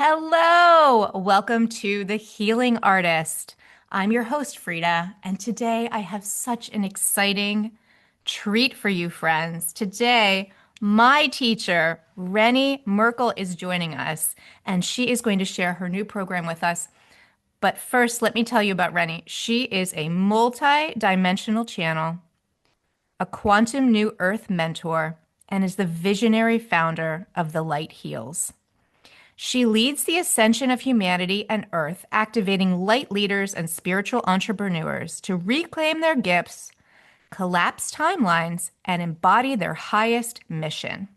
Hello, welcome to The Healing Artist. I'm your host, Frida, and today I have such an exciting treat for you, friends. Today, my teacher, Renee Merkle, is joining us, and she is going to share her new program with us. But first, let me tell you about Renee. She is a multi-dimensional channel, a quantum new earth mentor, and is the visionary founder of The Light Heals. She leads the ascension of humanity and Earth, activating light leaders and spiritual entrepreneurs to reclaim their gifts, collapse timelines, and embody their highest mission.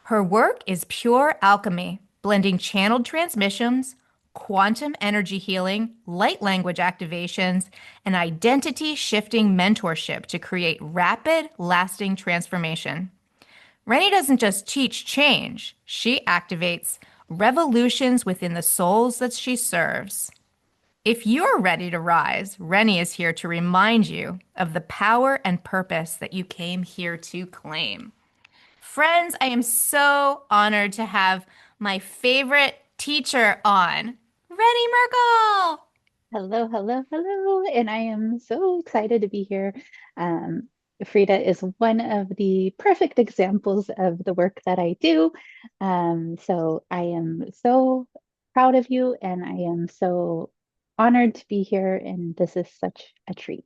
Her work is pure alchemy, blending channeled transmissions, quantum energy healing, light language activations, and identity shifting mentorship to create rapid, lasting transformation. Rennie doesn't just teach change, she activates revolutions within the souls that she serves. If you're ready to rise, Rennie is here to remind you of the power and purpose that you came here to claim. Friends, I am so honored to have my favorite teacher on, Rennie Merkle. Hello, hello, hello. And I am so excited to be here. Um, Frida is one of the perfect examples of the work that I do. So I am so proud of you and I am so honored to be here. And this is such a treat.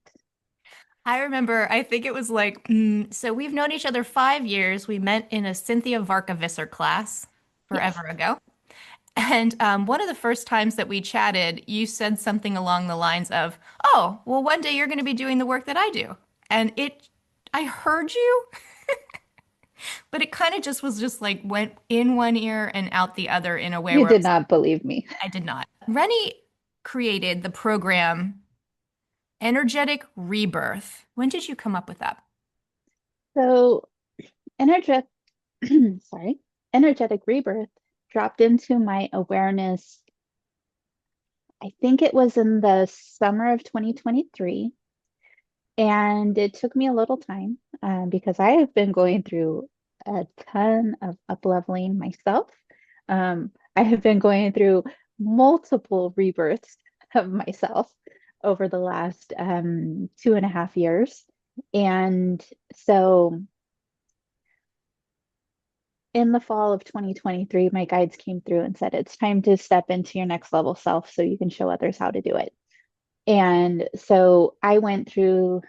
I remember, I think it was like, so we've known each other 5 years. We met in a Cynthia Varka-Visser class Yes, forever ago. And one of the first times that we chatted, you said something along the lines of, "Oh, well, one day you're going to be doing the work that I do." And I heard you, but it kind of just was just like went in one ear and out the other in a way you where did not believe me. I did not. Rennie created the program Energetic Rebirth. When did you come up with that? So, energetic, sorry, energetic rebirth dropped into my awareness. I think it was in the summer of 2023. And it took me a little time because I have been going through a ton of up-leveling myself. I have been going through multiple rebirths of myself over the last 2.5 years. And so in the fall of 2023, my guides came through and said, it's time to step into your next level self so you can show others how to do it. And so I went through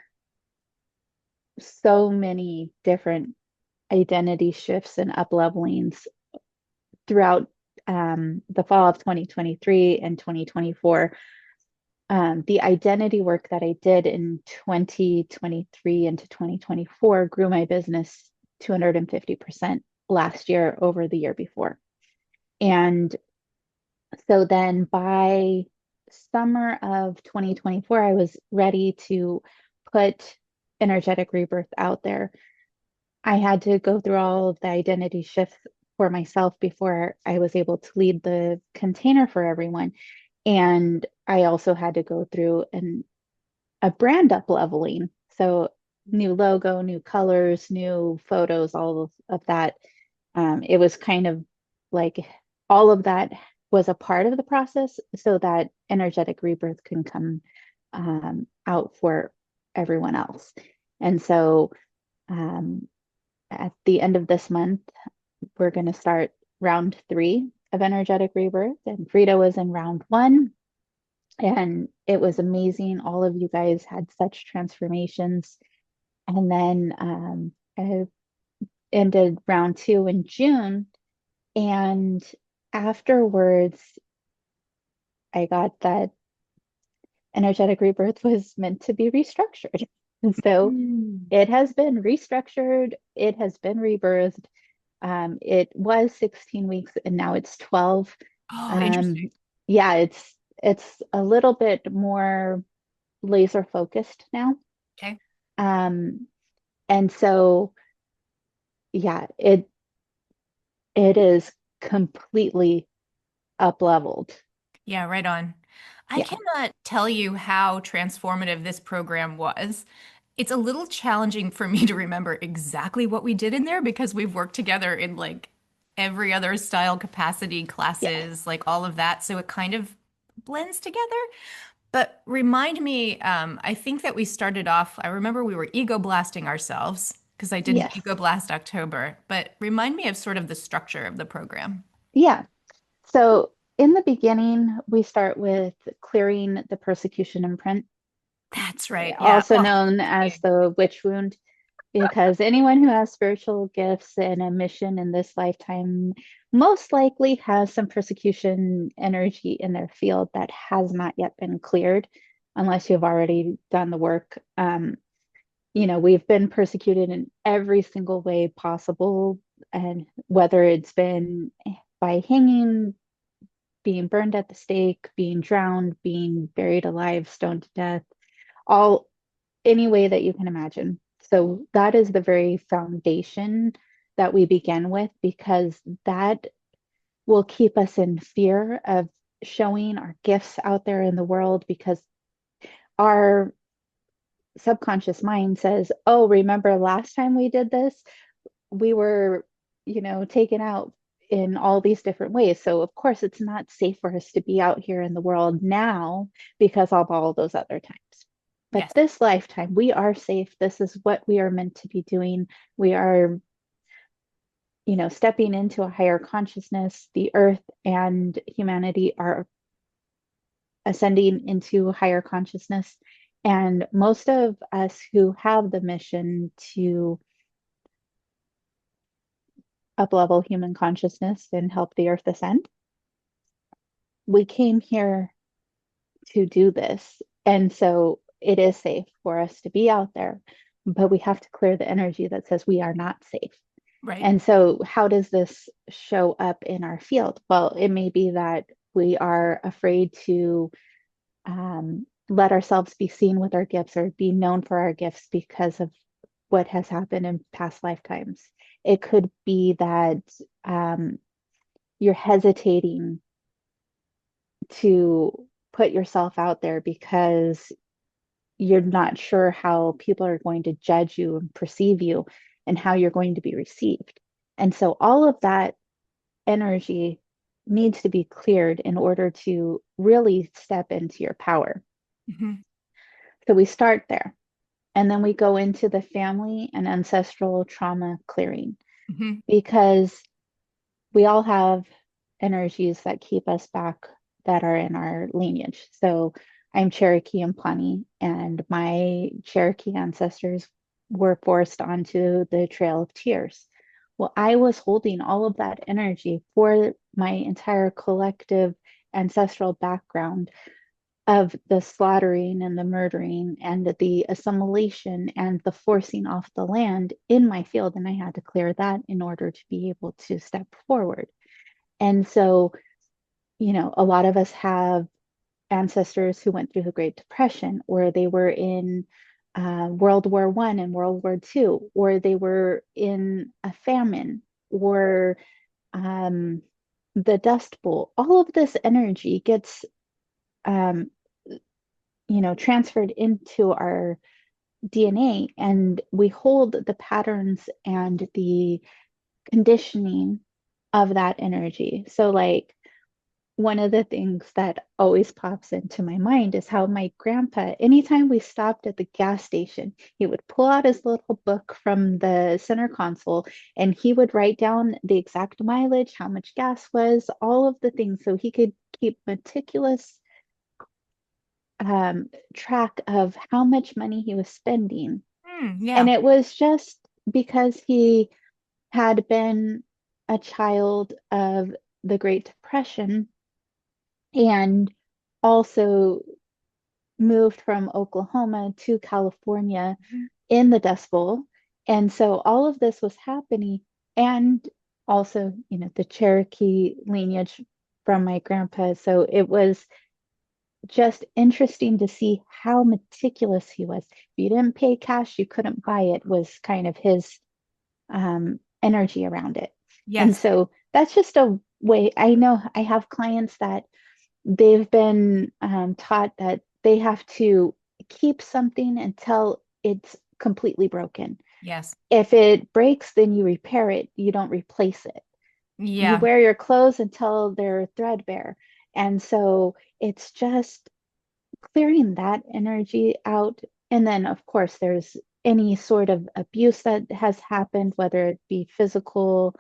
so many different identity shifts and up levelings throughout the fall of 2023 and 2024. The identity work that I did in 2023 into 2024 grew my business 250% last year over the year before. And so then by summer of 2024, I was ready to put energetic rebirth out there. I had to go through all of the identity shifts for myself before I was able to lead the container for everyone. And I also had to go through a brand up leveling. So new logo, new colors, new photos, all of that. It was kind of like all of that was a part of the process so that energetic rebirth can come out for everyone else. And so um, at the end of this month, we're going to start round 3 of energetic rebirth. And Frida was in round 1. And it was amazing. All of you guys had such transformations. And then I ended round 2 in June. And afterwards, I got that energetic rebirth was meant to be restructured. And so Mm. it has been restructured, it has been rebirthed. It was 16 weeks and now it's 12. Oh, interesting. Um, yeah, it's a little bit more laser focused now. Okay. Um, and so yeah, it is completely up leveled. Yeah, right on. I Yeah. cannot tell you how transformative this program was. It's a little challenging for me to remember exactly what we did in there because we've worked together in like every other style capacity Yes. classes, like all of that. So it kind of blends together. But remind me, I think that we started off, I remember we were ego blasting ourselves because I did an Yes. ego blast October, but remind me of sort of the structure of the program. Yeah. So in the beginning, we start with clearing the persecution imprint, That's right. Yeah. also Oh, known thank as you. the witch wound, because anyone who has spiritual gifts and a mission in this lifetime most likely has some persecution energy in their field that has not yet been cleared, unless you've already done the work. We've been persecuted in every single way possible, and whether it's been by hanging, being burned at the stake, being drowned, being buried alive, stoned to death, all any way that you can imagine. So that is the very foundation that we begin with, because that will keep us in fear of showing our gifts out there in the world, because our subconscious mind says, oh, remember last time we did this? We were, taken out in all these different ways. So, of course, it's not safe for us to be out here in the world now because of all those other times. But Yes. this lifetime, we are safe. This is what we are meant to be doing. We are, stepping into a higher consciousness. The earth and humanity are ascending into higher consciousness. And most of us who have the mission to uplevel human consciousness and help the earth ascend, we came here to do this. And so it is safe for us to be out there, but we have to clear the energy that says we are not safe. Right. And so, how does this show up in our field? Well, it may be that we are afraid to let ourselves be seen with our gifts or be known for our gifts because of what has happened in past lifetimes. It could be that um, you're hesitating to put yourself out there because you're not sure how people are going to judge you and perceive you and how you're going to be received. And so all of that energy needs to be cleared in order to really step into your power. Hmm. So we start there. And then we go into the family and ancestral trauma clearing, Hmm. because we all have energies that keep us back that are in our lineage. So I'm Cherokee and Pawnee, and my Cherokee ancestors were forced onto the Trail of Tears. Well, I was holding all of that energy for my entire collective ancestral background of the slaughtering and the murdering and the assimilation and the forcing off the land in my field. And I had to clear that in order to be able to step forward. And so, a lot of us have ancestors who went through the Great Depression, or they were in World War I and World War II, or they were in a famine, or um, the Dust Bowl. All of this energy gets, um, transferred into our DNA, and we hold the patterns and the conditioning of that energy. So, like, one of the things that always pops into my mind is how my grandpa, anytime we stopped at the gas station, he would pull out his little book from the center console and he would write down the exact mileage, how much gas was, all of the things, so he could keep meticulous track of how much money he was spending. Mm, And yeah. it was just because he had been a child of the Great Depression, and also moved from Oklahoma to California Mhm. in the Dust Bowl. And so all of this was happening. And also, the Cherokee lineage from my grandpa. So it was just interesting to see how meticulous he was. If you didn't pay cash, you couldn't buy it, was kind of his energy around it. And Yes. so that's just a way. I know I have clients that they've been taught that they have to keep something until it's completely broken. Yes. If it breaks, then you repair it, you don't replace it. You Yeah. wear your clothes until they're threadbare. And so it's just clearing that energy out. And then, of course, there's any sort of abuse that has happened, whether it be physical,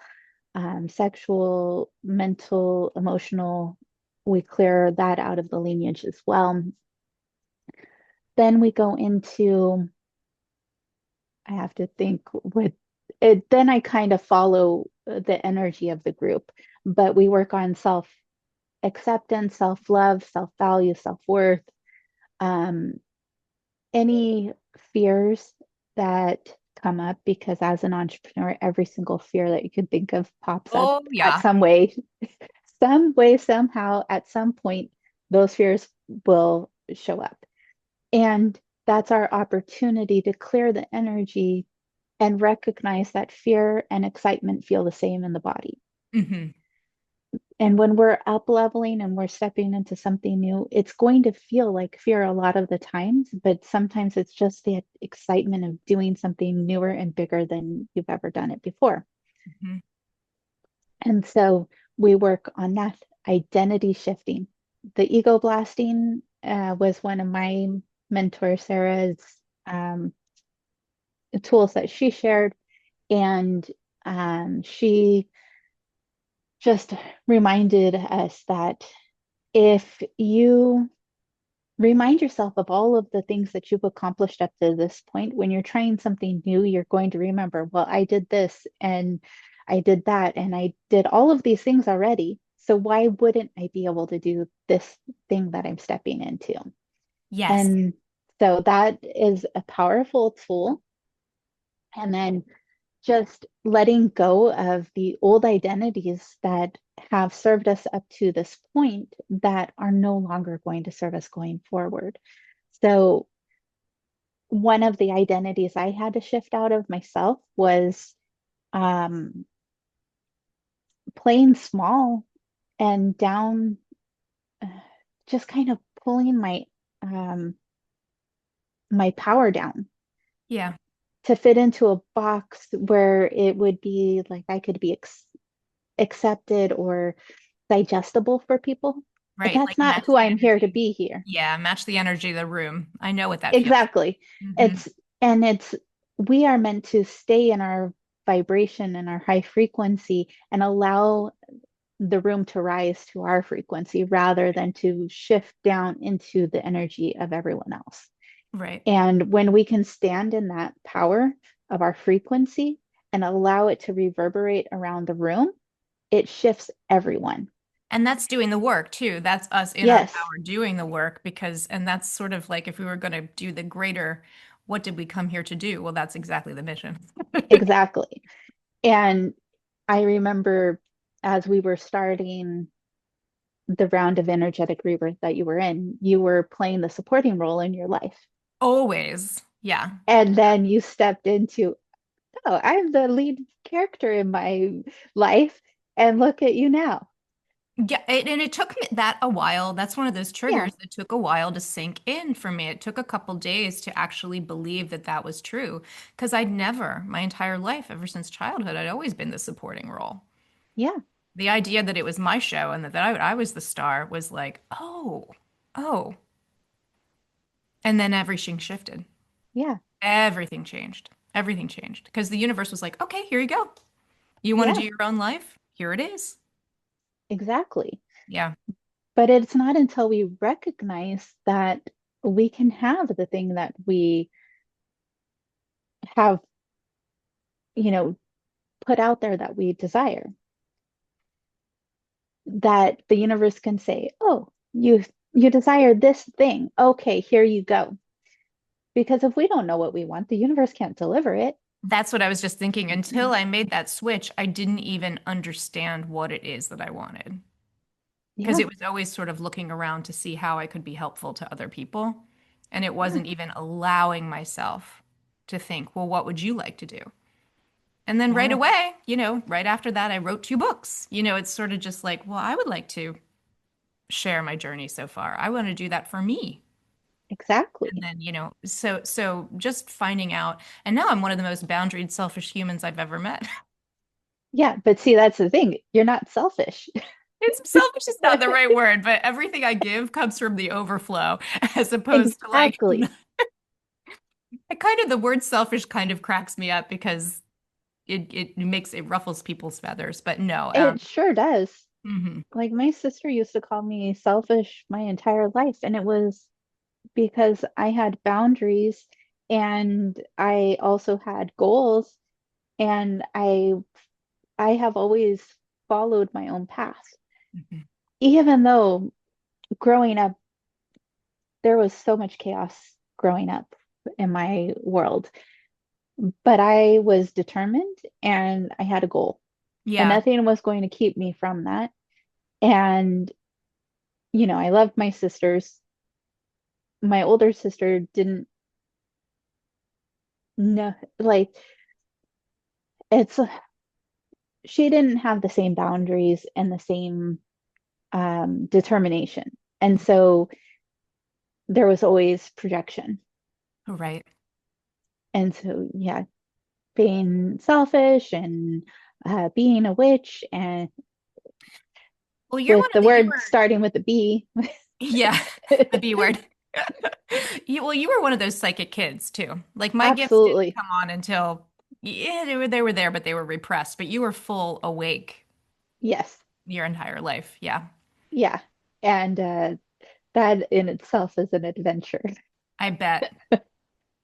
sexual, mental, emotional. We clear that out of the lineage as well. Then we go into, I have to think what it, then I kind of follow the energy of the group, but we work on self acceptance, self love, self value, self worth, um, any fears that come up, because as an entrepreneur, every single fear that you could think of pops up Oh, at yeah. some way, somehow, at some point, those fears will show up. And that's our opportunity to clear the energy and recognize that fear and excitement feel the same in the body. Hmm. And when we're up leveling and we're stepping into something new, it's going to feel like fear a lot of the times, but sometimes it's just the excitement of doing something newer and bigger than you've ever done it before. Hmm. And so we work on that identity shifting. The ego blasting was one of my mentor, Sarah's um, tools that she shared. And she just reminded us that if you remind yourself of all of the things that you've accomplished up to this point, when you're trying something new, you're going to remember, well, I did this and I did that and I did all of these things already. So why wouldn't I be able to do this thing that I'm stepping into? Yes. And so that is a powerful tool. And then just letting go of the old identities that have served us up to this point that are no longer going to serve us going forward. So, one of the identities I had to shift out of myself was um, playing small and down, uh, just kind of pulling um, my power down Yeah. to fit into a box where it would be like I could be accepted or digestible for people. Right. That's Like not match who the I'm here to energy. be here. Yeah. Match the energy of the room. I know what that feels Exactly. like. Hmm. It's and it's we are meant to stay in our vibration and our high frequency and allow the room to rise to our frequency rather than to shift down into the energy of everyone else. Right. And when we can stand in that power of our frequency and allow it to reverberate around the room, it shifts everyone. And that's doing the work too. That's us in our Yes, power doing the work because, and that's sort of like if we were going to do the greater, what did we come here to do? Well, that's exactly the mission. exactly. And I remember as we were starting the round of energetic rebirth that you were in, you were playing the supporting role in your life. Always. Yeah. And then you stepped into, oh, I'm the lead character in my life. And look at you now. Yeah, and it took me that a while. That's one of those Yeah, triggers that took a while to sink in for me. It took a couple days to actually believe that that was true because I'd never, my entire life, ever since childhood, I'd always been the supporting role. yeah, The idea that it was my show and that I was the star was like, oh. And then everything shifted. yeah, Everything changed. Everything changed because the universe was like, okay, here you go. You want to yeah, do your own life? Here it is. exactly. Yeah. But it's not until we recognize that we can have the thing that we have, you know, put out there that we desire, that the universe can say, "Oh, you desire this thing. Okay, here you go." Because if we don't know what we want, the universe can't deliver it. That's what I was just thinking. Until I made that switch, I didn't even understand what it is that I wanted. Because Yeah, it was always sort of looking around to see how I could be helpful to other people. And it yeah, wasn't even allowing myself to think, well, what would you like to do? And then right yeah, away, right after that, I wrote two books. It's sort of just like, well, I would like to share my journey so far. I want to do that for me. And exactly. then, so just finding out, and now I'm one of the most boundaried, selfish humans I've ever met. Yeah, but see, that's the thing. You're not selfish. It's selfish is not the right word, but everything I give comes from the overflow as opposed to like Exactly. the word selfish kind of cracks me up because it ruffles people's feathers. But no, It sure does. mhm. Like my sister used to call me selfish my entire life, and it was because I had boundaries and I also had goals, and I have always followed my own path. Mhm. Even though growing up there was so much chaos growing up in my world, but I was determined and I had a goal, and Yeah. nothing was going to keep me from that. And, I loved my sisters. My older sister didn't know, like, it's, she didn't have the same boundaries and the same determination. And so there was always projection. Right. And so, yeah, being selfish and being a witch, and Well, you're with one of the the you word were starting with a B. yeah, the B word. You were one of those psychic kids too. Like my gifts didn't Absolutely. come on until yeah, they were there, but they were repressed. But you were full awake Yes. your entire life. Yeah. Yeah. And that in itself is an adventure. I bet.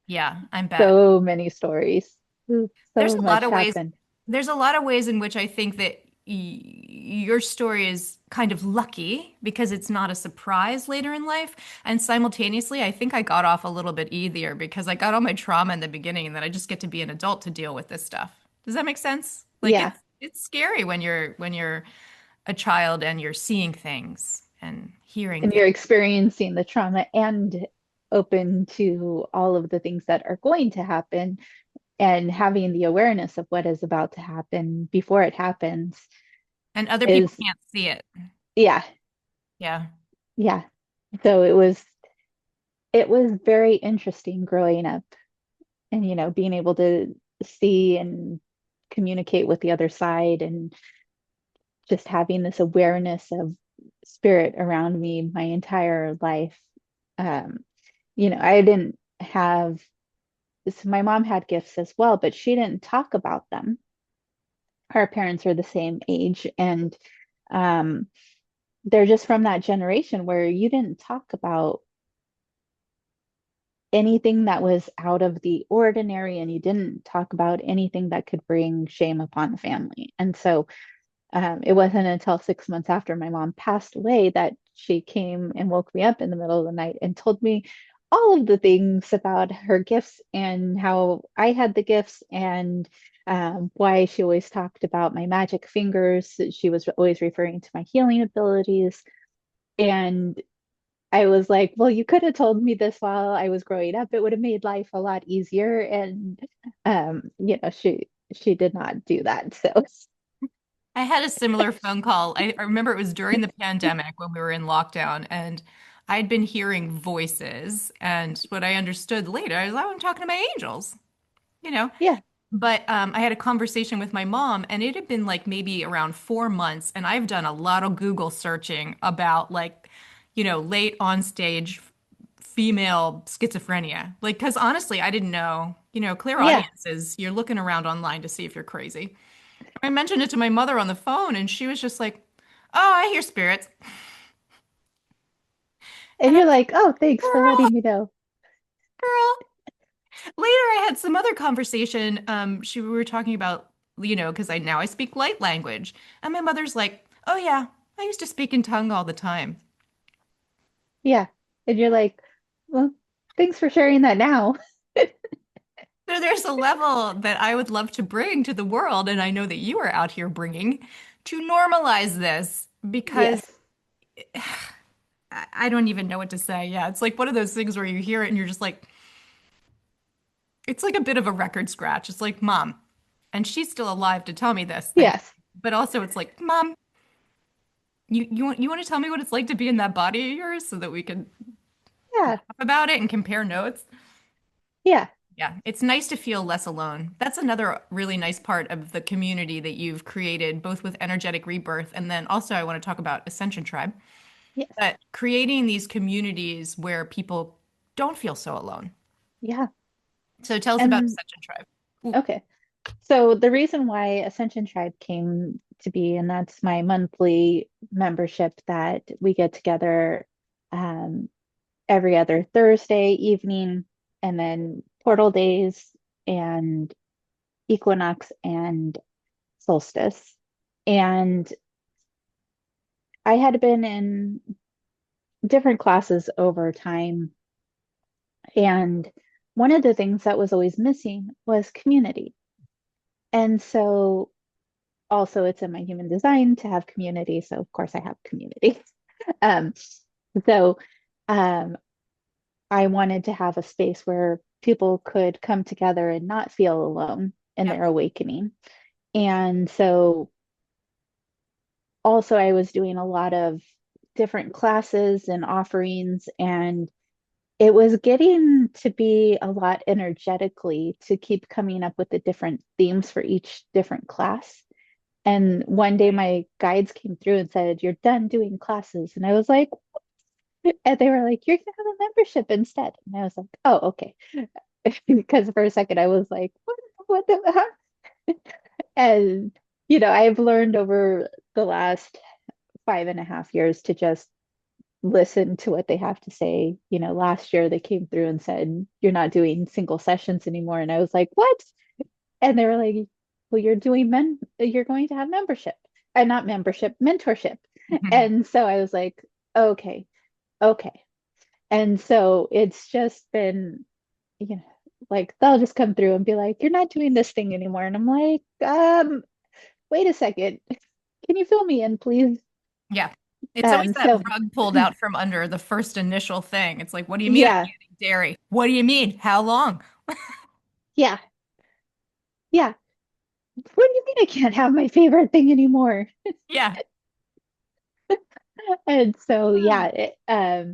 Yeah, I bet. So many stories. There's So a lot much of ways. happened. There's a lot of ways in which I think that your story is kind of lucky because it's not a surprise later in life. And simultaneously, I think I got off a little bit easier because I got all my trauma in the beginning and then I just get to be an adult to deal with this stuff. Does that make sense? Like Yeah. it's scary when you're a child and you're seeing things and hearing And you're things. experiencing the trauma and open to all of the things that are going to happen, and having the awareness of what is about to happen before it happens And other people is, can't see it. yeah, Yeah. yeah. So it was very interesting growing up, and being able to see and communicate with the other side, and just having this awareness of spirit around me my entire life. Um, I didn't have, so my mom had gifts as well, but she didn't talk about them. Our parents are the same age, and um, they're just from that generation where you didn't talk about anything that was out of the ordinary, and you didn't talk about anything that could bring shame upon the family. And so it wasn't until 6 months after my mom passed away that she came and woke me up in the middle of the night and told me all of the things about her gifts and how I had the gifts, and why she always talked about my magic fingers. She was always referring to my healing abilities. And I was like, well, you could have told me this while I was growing up. It would have made life a lot easier. And she did not do that. So I had a similar phone call. I remember it was during the pandemic when we were in lockdown, and I'd been hearing voices. And what I understood later is, oh, I'm talking to my angels, you know. yeah, But I had a conversation with my mom, and it had been like maybe around 4 months. And I've done a lot of Google searching about like, late on stage female schizophrenia. Like, because honestly, I didn't know, clear yeah. audiences, you're looking around online to see if you're crazy. I mentioned it to my mother on the phone, and she was just like, "Oh, I hear spirits." And And I'm you're like, like, oh, thanks for "Girl, letting me know. girl." Later, I had some other conversation. We were talking about, because I speak light language, and my mother's like, "Oh yeah, I used to speak in tongue all the time." Yeah. And you're like, well, thanks for sharing that now. So there's a level that I would love to bring to the world, and I know that you are out here bringing to normalize this because Yes. I don't even know what to say. Yeah, it's like one of those things where you hear it and you're just like, it's like a bit of a record scratch. It's like, Mom, and she's still alive to tell me this, thank Yes. you. But also it's like, Mom, you want to tell me what it's like to be in that body of yours so that we can Yeah. laugh about it and compare notes? Yeah. Yeah, it's nice to feel less alone. That's another really nice part of the community that you've created, both with Energetic Rebirth and then also I want to talk about Ascension Tribe. Yes. That creating these communities where people don't feel so alone. Yeah. So tell us about And Ascension Tribe. Ooh, okay. So the reason why Ascension Tribe came to be, and that's my monthly membership that we get together um, every other Thursday evening, and then portal days and equinox and solstice. And I had been in different classes over time. And one of the things that was always missing was community. And so also it's in my human design to have community. So of course I have community. Um, so um, I wanted to have a space where people could come together and not feel alone in yep. their awakening. And so also I was doing a lot of different classes and offerings, and it was getting to be a lot energetically to keep coming up with the different themes for each different class. And one day my guides came through and said, "You're done doing classes." And I was like, and they were like, "You're gonna have a membership instead." And I was like, "Oh, okay." Because for a second I was like, what the heck? And I've learned over the last 5.5 years to just listen to what they have to say. Last year they came through and said, "You're not doing single sessions anymore." And I was like, "What?" And they were like, "Well, you're going to have membership." And not membership, mentorship. Mhm. And so I was like, "Okay, okay." And so it's just been, you know, like they'll just come through and be like, "You're not doing this thing anymore." And I'm like, wait a second. Can you fill me in, please? Yeah. It's always that So rug pulled out from under the first initial thing. It's like, what do you mean I'm yeah, eating dairy? What do you mean? How long? yeah, yeah. What do you mean I can't have my favorite thing anymore? Yeah. And so, Hmm. yeah,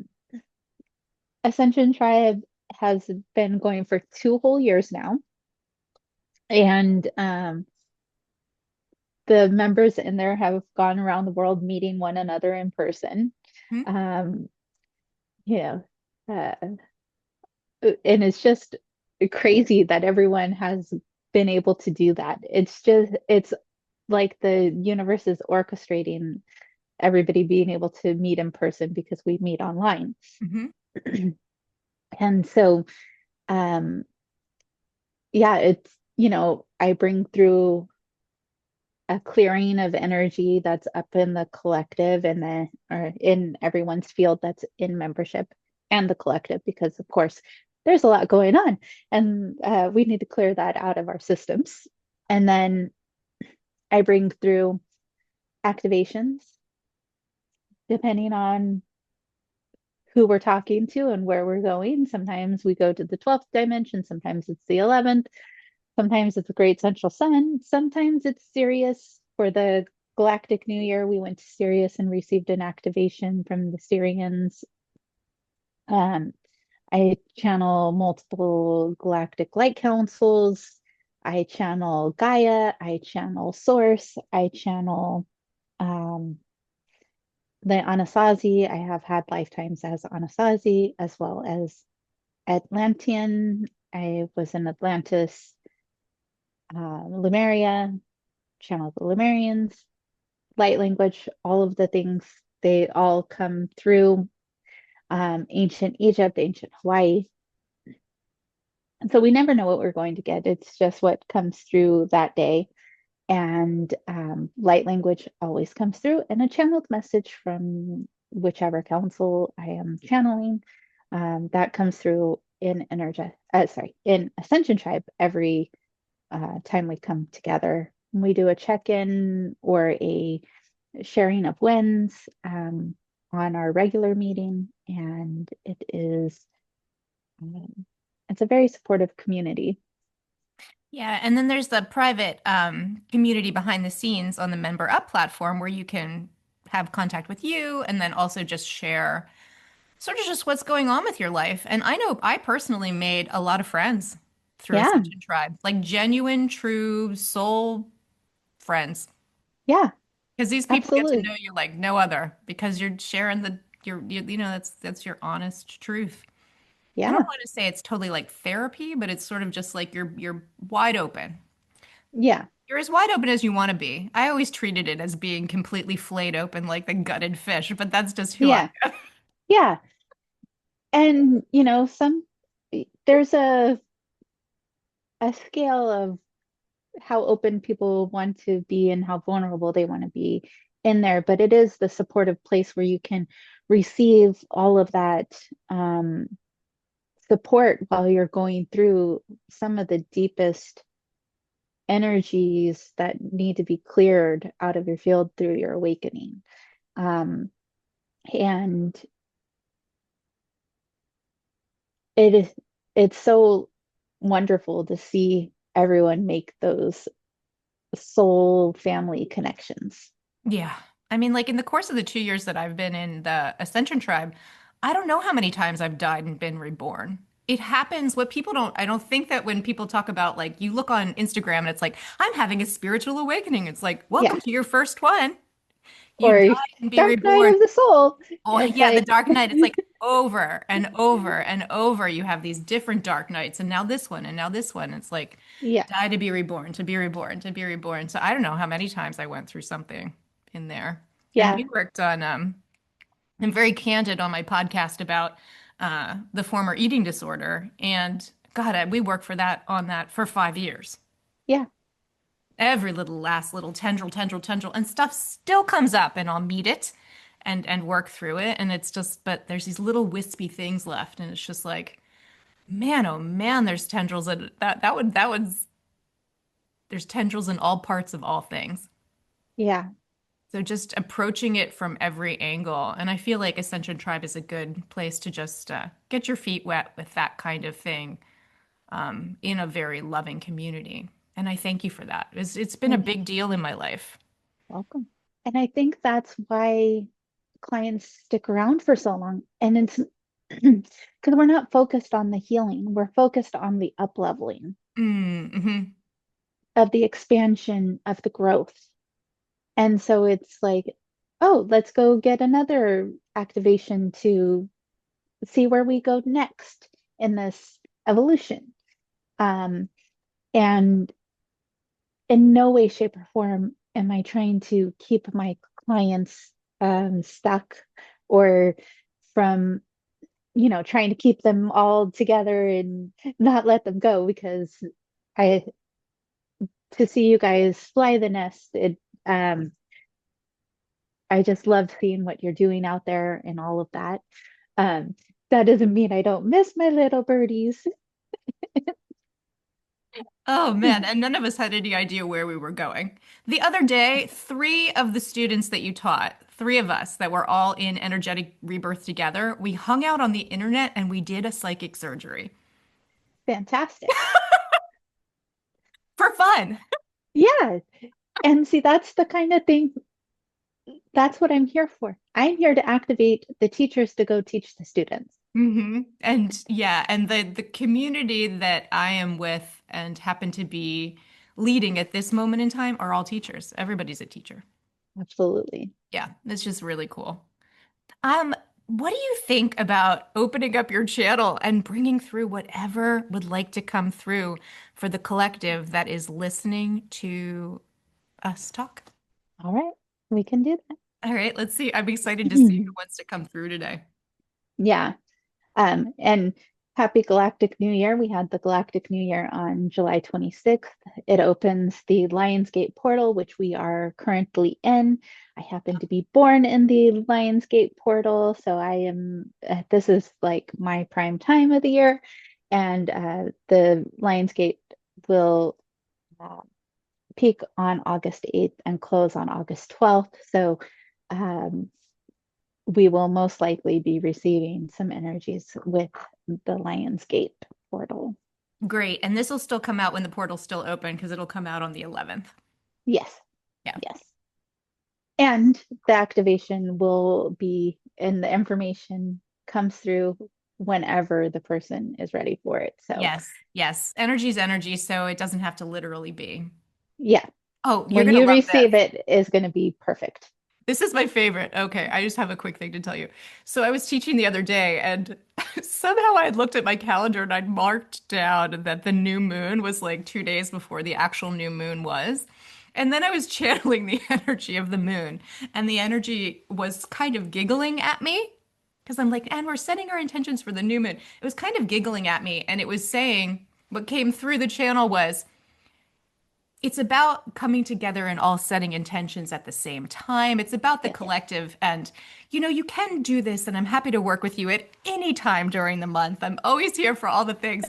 Ascension Tribe has been going for 2 whole years now. And the members in there have gone around the world meeting one another in person. Um, you know, uh, and it's just crazy that everyone has been able to do that. It's like the universe is orchestrating everybody being able to meet in person because we meet online. Hmm. And so, um, yeah, I bring through a clearing of energy that's up in the collective and or in everyone's field that's in membership and the collective, because of course there's a lot going on, and we need to clear that out of our systems. And then I bring through activations depending on who we're talking to and where we're going. Sometimes we go to the 12th dimension, sometimes it's the 11th, sometimes it's a great central sun, sometimes it's Sirius. For the galactic new year, we went to Sirius and received an activation from the Syrians. Um, I channel multiple galactic light councils. I channel Gaia. I channel Source. I channel um, the Anasazi. I have had lifetimes as Anasazi as well as Atlantean. I was in Atlantis, Lemuria, channel the Lemurians, light language, all of the things, they all come through. Ancient Egypt, ancient Hawaii. And so we never know what we're going to get. It's just what comes through that day. And light language always comes through, and a channeled message from whichever council I am channeling, that comes through in Ascension Tribe every time we come together. We do a check-in or a sharing of wins on our regular meeting, and um, it's a very supportive community. Yeah, and then there's the private community behind the scenes on the Member Up platform where you can have contact with you and then also just share sort of just what's going on with your life. And I know I personally made a lot of friends. through Yeah, Ascension Tribe, like genuine, true soul friends. yeah, Because these people get to absolutely. know you like no other because you're sharing that's your honest truth. I don't Yeah, want to say it's totally like therapy, but it's sort of just like you're wide open. yeah, You're as wide open as you want to be. I always treated it as being completely flayed open like the gutted fish, but that's just who I yeah, am. yeah. And there's a scale of how open people want to be and how vulnerable they want to be in there, but it is the supportive place where you can receive all of that support while you're going through some of the deepest energies that need to be cleared out of your field through your awakening. Um, and it is it's so wonderful to see everyone make those soul family connections. Yeah. I mean, like in the course of the 2 years that I've been in the Ascension Tribe, I don't know how many times I've died and been reborn. It happens. What people don't, I don't think that when people talk about, like, you look on Instagram and it's like, I'm having a spiritual awakening. It's like, Yeah. welcome to your first one. You Or die and be Dark Night reborn. of the Soul. Oh, It's yeah, the like, Dark Knight. It's like over and over and over. You have these different Dark Knights, and now this one, and now this one. It's like, yeah, die to be reborn, to be reborn, to be reborn. So I don't know how many times I went through something in there. And yeah, we worked on, I'm very candid on my podcast about the former eating disorder. And God, we worked for that on that for 5 years. yeah, Every little last little tendril, and stuff still comes up, and I'll meet it and work through it. And it's just, but there's these little wispy things left, and it's just like, man, oh man, there's tendrils there's tendrils in all parts of all things. yeah. So just approaching it from every angle. And I feel like Ascension Tribe is a good place to just get your feet wet with that kind of thing in a very loving community. And I thank you for that. It's been a And big deal in my life. welcome. And I think that's why clients stick around for so long. And it's because we're not focused on the healing, we're focused on the up leveling Mm-hmm. of the expansion of the growth. And so it's like, oh, let's go get another activation to see where we go next in this evolution. Um, and in no way, shape, or form am I trying to keep my clients stuck or from, trying to keep them all together and not let them go because I, to see you guys fly the nest, um, I just love seeing what you're doing out there and all of that. Um, that doesn't mean I don't miss my little birdies. Oh man, and none of us had any idea where we were going. The other day, three of the students that you taught, three of us that were all in energetic rebirth together, we hung out on the internet and we did a psychic surgery Fantastic. for fun. Yeah. And see, that's the kind of thing, that's what I'm here for. I'm here to activate the teachers to go teach the students. And yeah, and the community that I am with and happen to be leading at this moment in time are all teachers. Everybody's a teacher. Absolutely. Yeah, it's just really cool. What do you think about opening up your channel and bringing through whatever would like to come through for the collective that is listening to us talk? All right. We can do All right, let's see. I'm excited to see that. who wants to come through today. Yeah. And happy Galactic New Year. We had the Galactic New Year on July 26th. It opens the Lionsgate portal, which we are currently in. I happen to be born in the Lionsgate portal, so this is like my prime time of the year. And the Lionsgate will uh, peak on August 8th and close on August 12th. So um, we will most likely be receiving some energies with the Lionsgate portal. Great. And this will still come out when the portal's still open because it'll come out on the 11th. Yes, Yeah. yes. And the activation will be, and the information comes through. whenever the person is ready for it. So, Yes, yes. Energy is energy, so it doesn't have to literally be. yeah, Oh, you're when gonna you love receive this. it is going to be perfect. This is my favorite. Okay, I just have a quick thing to tell you. So I was teaching the other day, and somehow I had looked at my calendar and I'd marked down that the new moon was like 2 days before the actual new moon was. And then I was channeling the energy of the moon, and the energy was kind of giggling at me because I'm like, and we're setting our intentions for the new moon. It was kind of giggling at me, and it was saying what came through the channel was, it's about coming together and all setting intentions at the same time. It's about the Yes. collective. And, you can do this, and I'm happy to work with you at any time during the month. I'm always here for all the things.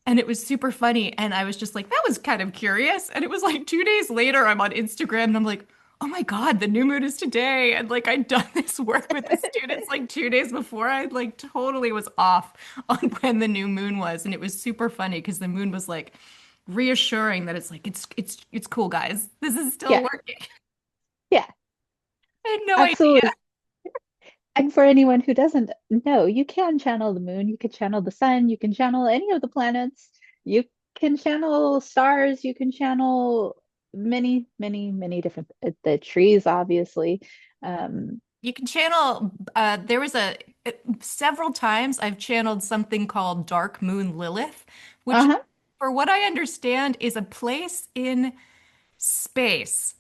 And it was super funny. And I was just like, that was kind of curious. And it was like 2 days later, I'm on Instagram and I'm like, oh my God, the new moon is today. And like, I'd done this work with the students like 2 days before. I like totally was off on when the new moon was. And it was super funny because the moon was like reassuring that it's like, it's cool, guys. This is still Yeah. working. Yeah. I had no idea. Absolutely. And for anyone who doesn't know, you can channel the moon, you can channel the sun, you can channel any of the planets, you can channel stars, you can channel many, many, many different the trees, obviously. Um, You can channel, there was several times I've channeled something called Dark Moon Lilith, which, uh-huh. for what I understand, is a place in space.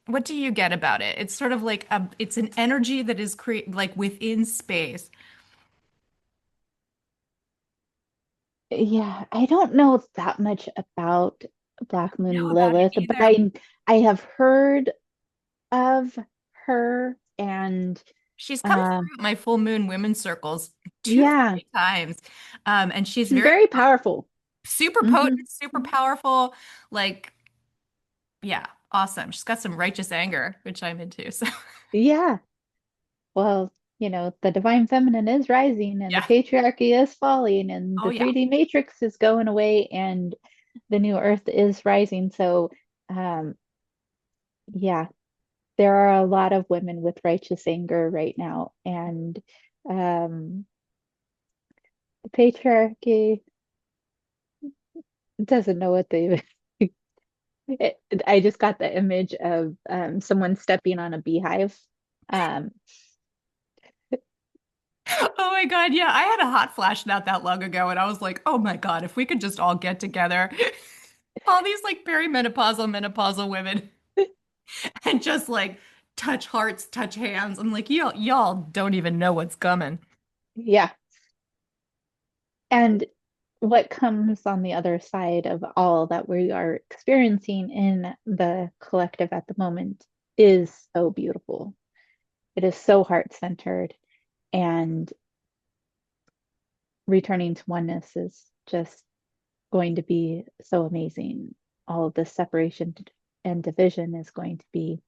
What do you get about it? It's sort of like it's an energy that is like within space. Yeah, I don't know that much about Black I Moon know about it Lilith, but either. I have heard of her and She's come um through my full moon women's circles two, yeah, 3 times. And she's she's very very powerful. super Hmm. potent, super powerful. Like, yeah, awesome. She's got some righteous anger, which I'm into. So, Yeah. Well, the divine feminine is rising and the yeah. patriarchy is falling and Oh, the yeah. 3D matrix is going away and the new earth is rising. So, um, yeah, there are a lot of women with righteous anger right now. And um, the patriarchy doesn't know what they. I just got the image of someone stepping on a beehive. Um, Oh my God. Yeah. I had a hot flash not that long ago, and I was like, oh my God, if we could just all get together, all these like perimenopausal, menopausal women, and just like touch hearts, touch hands. I'm like, y'all don't even know what's coming. yeah. And what comes on the other side of all that we are experiencing in the collective at the moment is so beautiful. It is so heart-centered, and returning to oneness is just going to be so amazing. All of this separation and division is going to be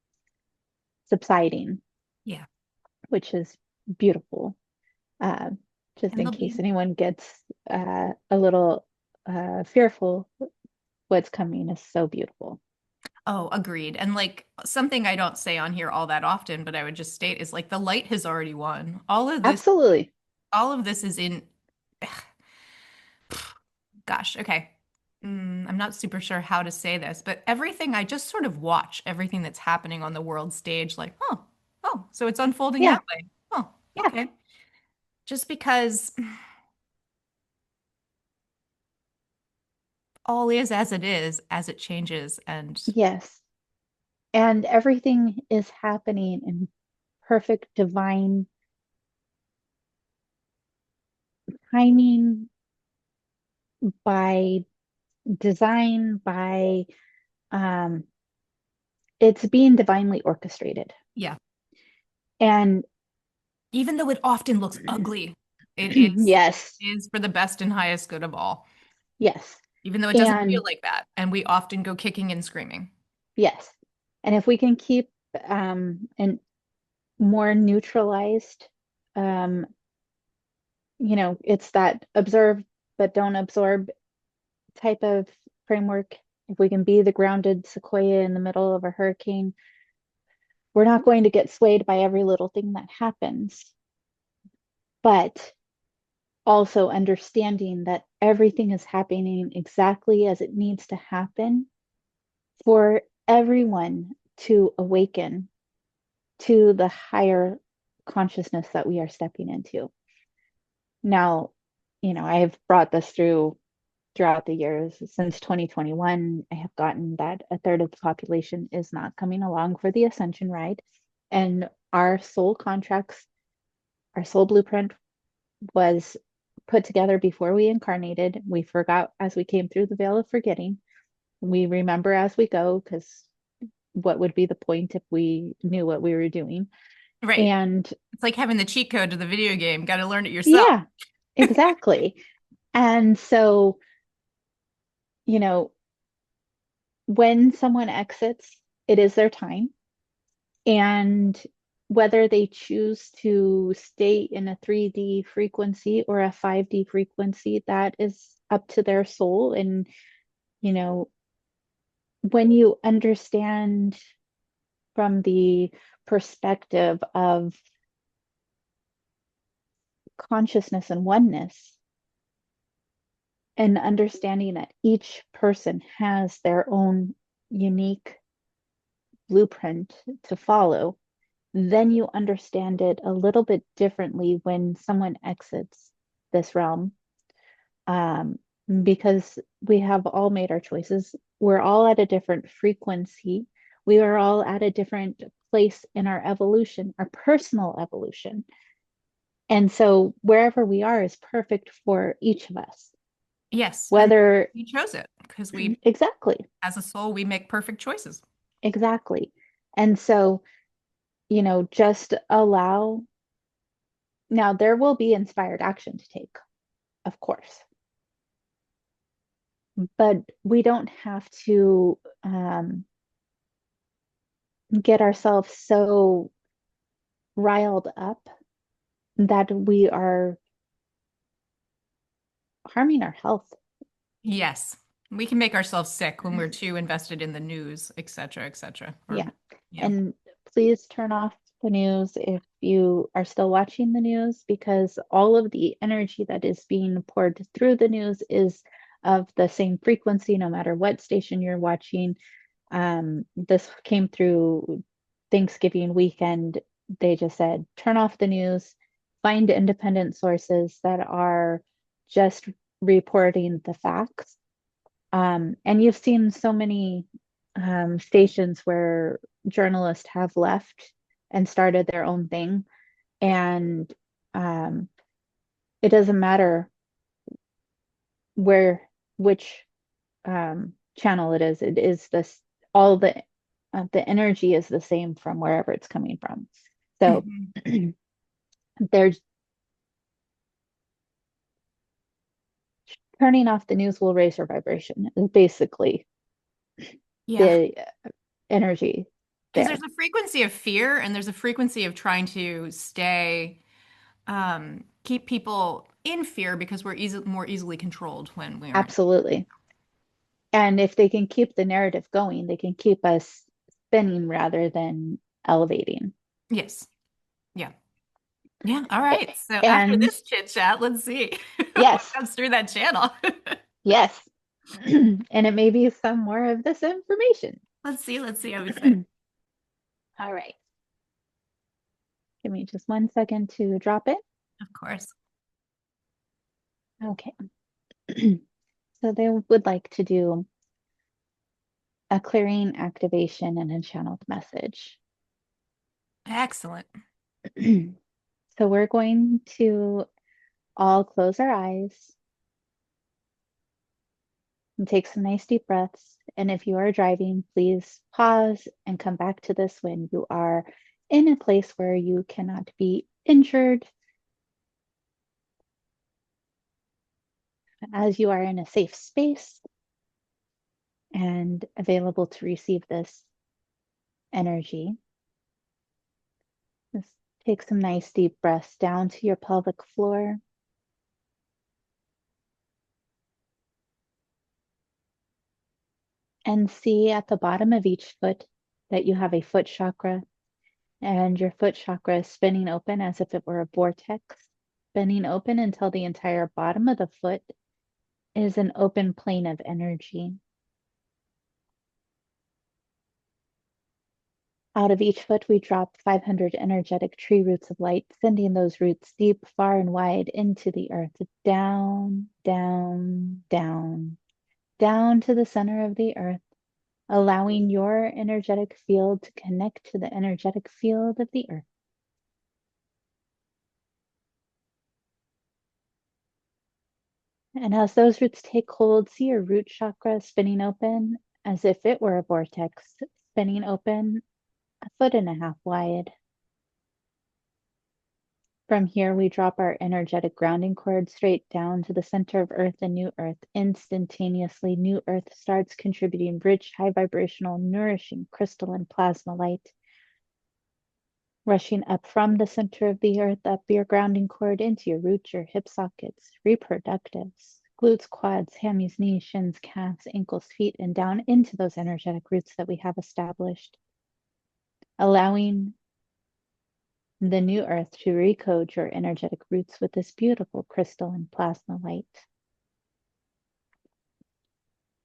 subsiding, Yeah. which is beautiful. Uh, just And in they'll case be, anyone gets a little fearful, what's coming is so beautiful. oh, agreed. And like something I don't say on here all that often, but I would just state is like the light has already won. Absolutely. All of this is in, gosh, okay. I'm not super sure how to say this, but everything I just sort of watch everything that's happening on the world stage, like, so it's unfolding Yeah. that way. Oh, Yeah. okay. Just because all is as it is, as it changes. And Yes. And everything is happening in perfect divine timing by design, by um, it's being divinely orchestrated. yeah, And even though it often looks ugly, yes, it is for the best and highest good of all, yes. even though it doesn't feel And like that. And we often go kicking and screaming. yes. And if we can keep and more neutralized, um, it's that observe but don't absorb type of framework. If we can be the grounded sequoia in the middle of a hurricane, we're not going to get swayed by every little thing that happens. but also understanding that everything is happening exactly as it needs to happen for everyone to awaken to the higher consciousness that we are stepping into. Now, I have brought this throughout the years. Since 2021, I have gotten that a third of the population is not coming along for the Ascension ride. And our soul contracts, our soul blueprint was put together before we incarnated. We forgot as we came through the veil of forgetting. We remember as we go, because what would be the point if we knew what we were doing? Right. And It's like having the cheat code to the video game. Got to learn it yourself. yeah, exactly. And so, you know, when someone exits, it is their time. And whether they choose to stay in a 3D frequency or a 5D frequency, that is up to their soul. And, you know, when you understand from the perspective of consciousness and oneness, and understanding that each person has their own unique blueprint to follow, then you understand it a little bit differently when someone exits this realm. Um, because we have all made our choices. We're all at a different frequency. We are all at a different place in our evolution, our personal evolution. And so wherever we are is perfect for each of us. Yes, and Whether we chose it because we, exactly, as a soul, we make perfect choices. exactly. And so, just allow. Now, there will be inspired action to take, of course, but we don't have to get ourselves so riled up that we are harming our health. Yes, we can make ourselves sick when we're too invested in the news, et cetera, et cetera. Or, Yeah. yeah. And please turn off the news if you are still watching the news, because all of the energy that is being poured through the news is of the same frequency, no matter what station you're watching. This came through Thanksgiving weekend. They just said, turn off the news, find independent sources that are just reporting the facts. And you've seen so many stations where journalists have left and started their own thing. And um, it doesn't matter where, which channel it is this, all the energy is the same from wherever it's coming from. So Mhm. there's turning off the news will raise your vibration, is basically Yeah. the energy Because there's there. a frequency of fear and there's a frequency of trying to keep people in fear because we're more easily controlled when we aren't. Absolutely. And if they can keep the narrative going, they can keep us spinning rather than elevating. Yes. Yeah. Yeah. All right. So after And this chit chat, let's see what yes, comes through that channel. yes. And it may be some more of this information. Let's see. Let's see how we fit. All right. Give me just 1 second to drop it. Of course. Okay. So they would like to do a clearing activation and a channeled message. Excellent. So we're going to all close our eyes and take some nice deep breaths. And if you are driving, please pause and come back to this when you are in a place where you cannot be injured, as you are in a safe space and available to receive this energy. Just take some nice deep breaths down to your pelvic floor. And see at the bottom of each foot that you have a foot chakra, and your foot chakra is spinning open as if it were a vortex. spinning open until the entire bottom of the foot is an open plane of energy. Out of each foot, we drop 500 energetic tree roots of light, sending those roots deep, far, and wide into the earth, down, down, down, down to the center of the earth, allowing your energetic field to connect to the energetic field of the earth. And as those roots take hold, see your root chakra spinning open as if it were a vortex, spinning open a foot and a half wide. From here, we drop our energetic grounding cord straight down to the center of Earth and New Earth. Instantaneously, New Earth starts contributing rich, high vibrational, nourishing crystalline plasma light, rushing up from the center of the Earth, up your grounding cord into your roots, your hip sockets, reproductives, glutes, quads, hammies, knees, shins, calves, ankles, feet, and down into those energetic roots that we have established, allowing the new earth to recode your energetic roots with this beautiful crystalline plasma light.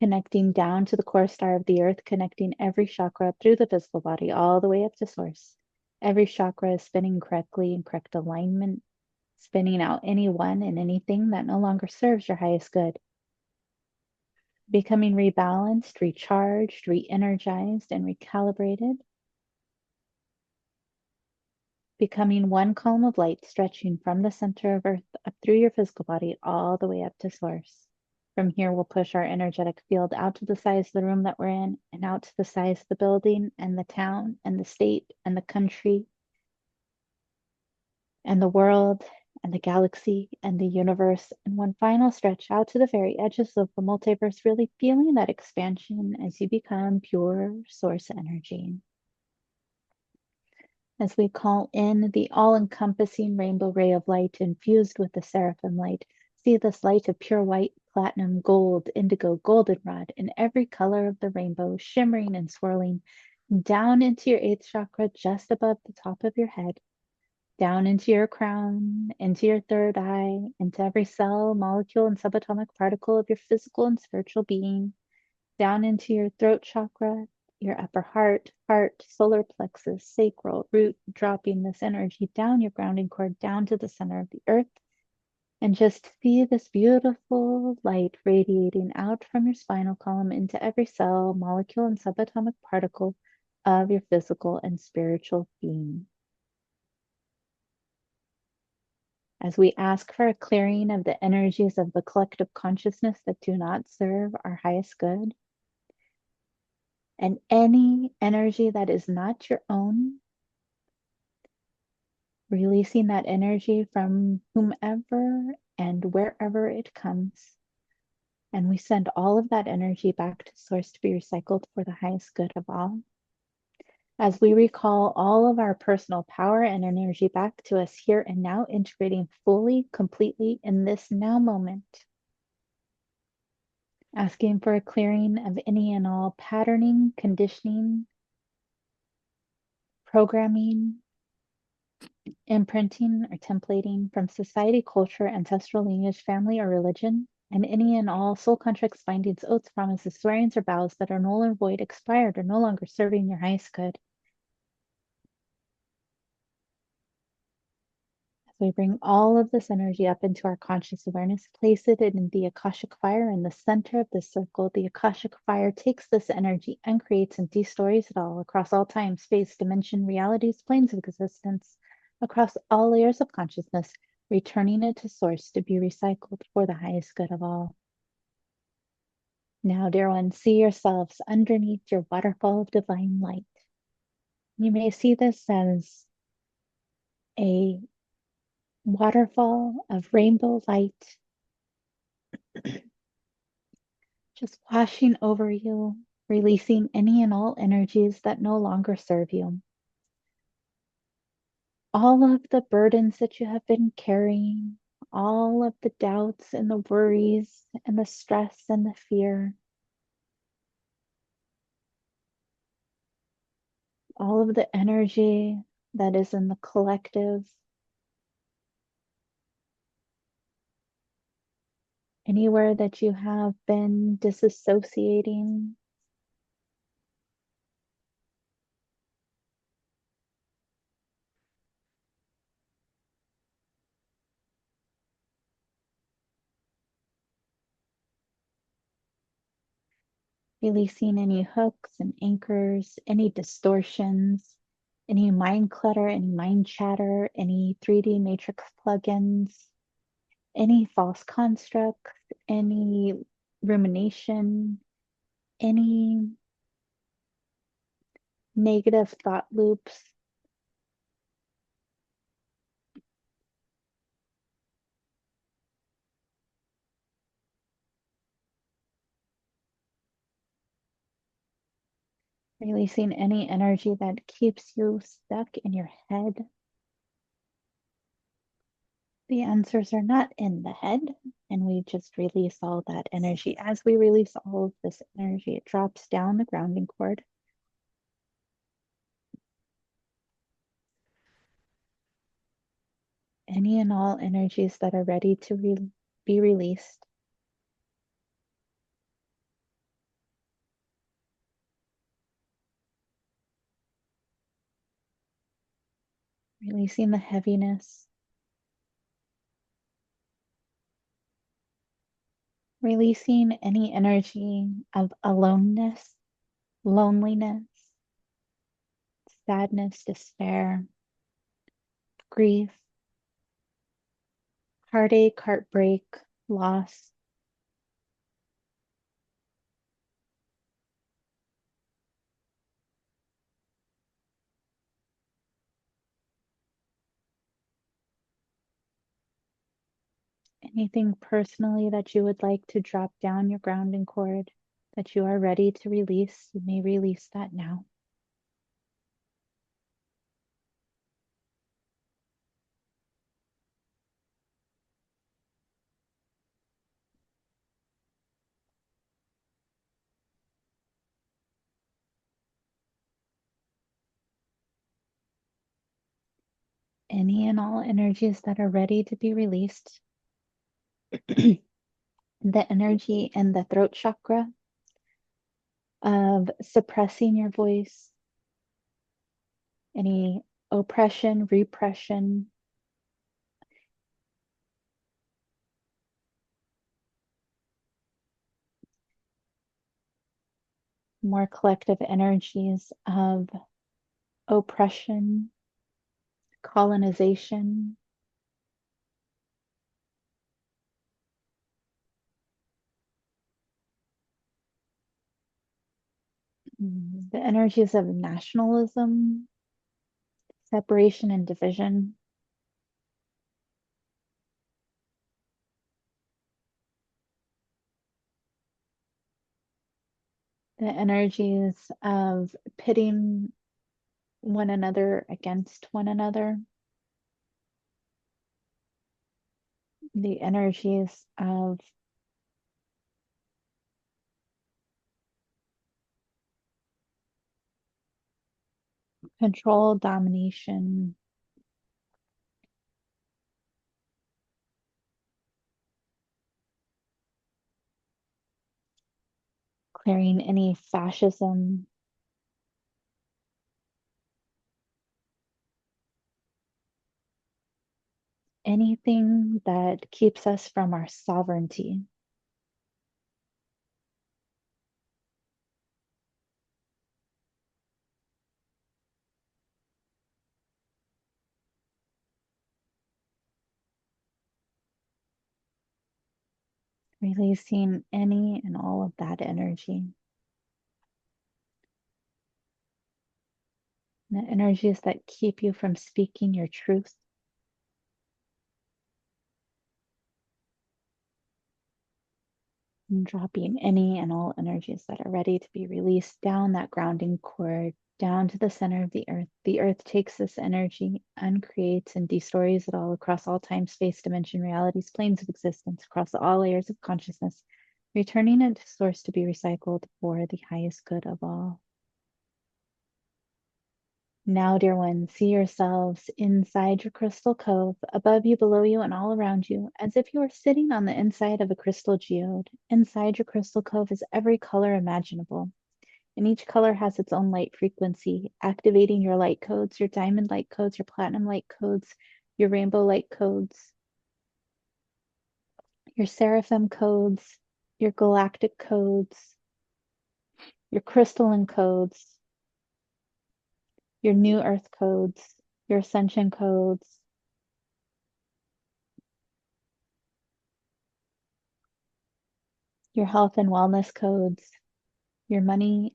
Connecting down to the core star of the earth, connecting every chakra up through the physical body, all the way up to source. Every chakra is spinning correctly in correct alignment, spinning out anyone and anything that no longer serves your highest good. Becoming rebalanced, recharged, re-energized, and recalibrated. Becoming one column of light stretching from the center of Earth up through your physical body all the way up to source. From here, we'll push our energetic field out to the size of the room that we're in and out to the size of the building and the town and the state and the country and the world and the galaxy and the universe. And one final stretch out to the very edges of the multiverse, really feeling that expansion as you become pure source energy. As we call in the all-encompassing rainbow ray of light infused with the seraphim light, see this light of pure white, platinum, gold, indigo, goldenrod in every color of the rainbow, shimmering and swirling down into your eighth chakra, just above the top of your head, down into your crown, into your third eye, into every cell, molecule, and subatomic particle of your physical and spiritual being, down into your throat chakra, your upper heart, solar plexus, sacral, root, dropping this energy down your grounding cord, down to the center of the earth. And just see this beautiful light radiating out from your spinal column into every cell, molecule, and subatomic particle of your physical and spiritual being. As we ask for a clearing of the energies of the collective consciousness that do not serve our highest good, and any energy that is not your own, releasing that energy from whomever and wherever it comes. And we send all of that energy back to source to be recycled for the highest good of all. As we recall all of our personal power and energy back to us here and now, integrating fully, completely in this now moment. Asking for a clearing of any and all patterning, conditioning, programming, imprinting or templating from society, culture, ancestral lineage, family, or religion, and any and all soul contracts, bindings, oaths, promises, swearings, or vows that are null or void, expired, or no longer serving your highest good. As we bring all of this energy up into our conscious awareness, place it in the Akashic fire in the center of this circle. The Akashic fire takes this energy and creates and destroys it all across all time, space, dimension, realities, planes of existence, across all layers of consciousness, returning it to source to be recycled for the highest good of all. Now, dear ones, see yourselves underneath your waterfall of divine light. You may see this as a waterfall of rainbow light just washing over you, releasing any and all energies that no longer serve you. All of the burdens that you have been carrying, all of the doubts and the worries and the stress and the fear, all of the energy that is in the collective Anywhere that you have been disassociating, releasing any hooks and anchors, any distortions, any mind clutter, any mind chatter, any 3D matrix plugins, any false constructs, any rumination, any negative thought loops, releasing any energy that keeps you stuck in your head. The answers are not in the head, and we just release all that energy. As we release all of this energy, it drops down the grounding cord. Any and all energies that are ready to be released. Releasing the heaviness, releasing any energy of aloneness, loneliness, sadness, despair, grief, heartache, heartbreak, loss. Anything personally that you would like to drop down your grounding cord that you are ready to release, you may release that now. Any and all energies that are ready to be released. The energy in the throat chakra of suppressing your voice, any oppression, repression, more collective energies of oppression, colonization, the energies of nationalism, separation and division, the energies of pitting one another against one another, the energies of control, domination, clearing any fascism, anything that keeps us from our sovereignty. Releasing any and all of that energy. The energies that keep you from speaking your truth. And dropping any and all energies that are ready to be released down that grounding cord, down to the center of the earth. The earth takes this energy, uncreates and destroys it all across all time, space, dimension, realities, planes of existence, across all layers of consciousness, returning it to source to be recycled for the highest good of all. Now, dear ones, see yourselves inside your crystal cove, above you, below you, and all around you, as if you were sitting on the inside of a crystal geode. Inside your crystal cove is every color imaginable, and each color has its own light frequency, activating your light codes, your diamond light codes, your platinum light codes, your rainbow light codes, your seraphim codes, your galactic codes, your crystalline codes, your new earth codes, your ascension codes, your health and wellness codes, your money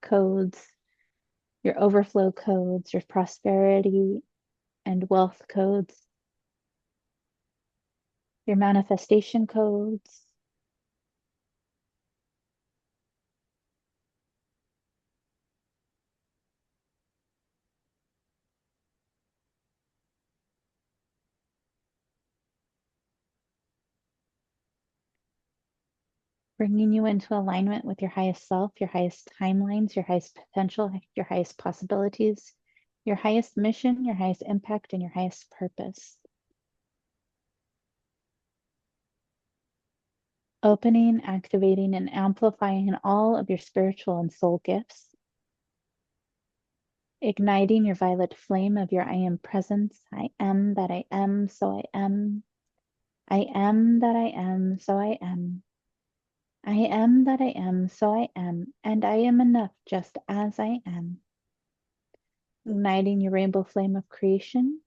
codes, your overflow codes, your prosperity and wealth codes, your manifestation codes, bringing you into alignment with your highest self, your highest timelines, your highest potential, your highest possibilities, your highest mission, your highest impact, and your highest purpose. Opening, activating, and amplifying all of your spiritual and soul gifts. Igniting your violet flame of your I am presence. I am that I am, so I am. I am that I am, so I am. I am that I am, so I am, and I am enough just as I am. Igniting your rainbow flame of creation.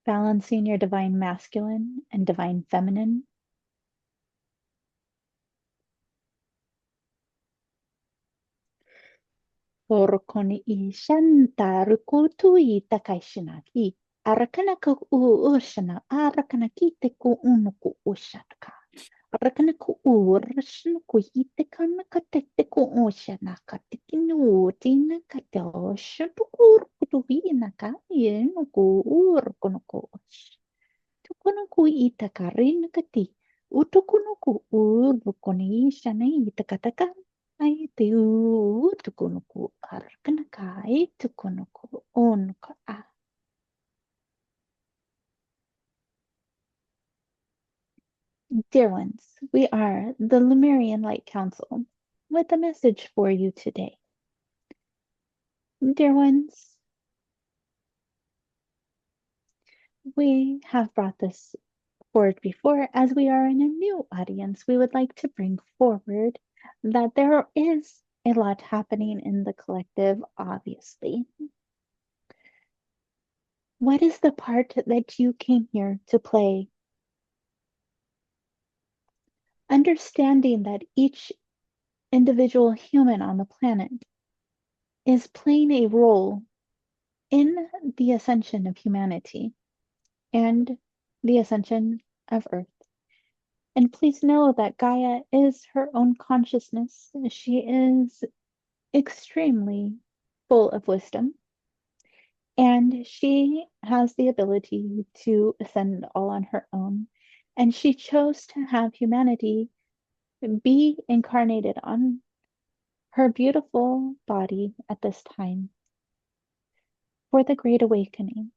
Balancing your divine masculine and divine feminine. Orokoni I shanta rukutu I takaishinaki. Arakanaka u ushana, arakanaki te ku unuku ushatka. Arakanaku u rashnaku ite kanaka te te ku ushana katikinu tina kateo shatukur kutuhina ka yenuku urkonuku ush. Tukunuku ita karin kati. Utukunuku urukoni shana ita kataka. Ai te utukunuku arkanaka itukunuku onka a. Dear ones, we are the Lemurian Light Council with a message for you today. Dear ones, we have brought this forward before. As we are in a new audience, we would like to bring forward that there is a lot happening in the collective, obviously. What is the part that you came here to play? Understanding that each individual human on the planet is playing a role in the ascension of humanity and the ascension of Earth. And please know that Gaia is her own consciousness. She is extremely full of wisdom, and she has the ability to ascend all on her own. And she chose to have humanity be incarnated on her beautiful body at this time for the Great Awakening.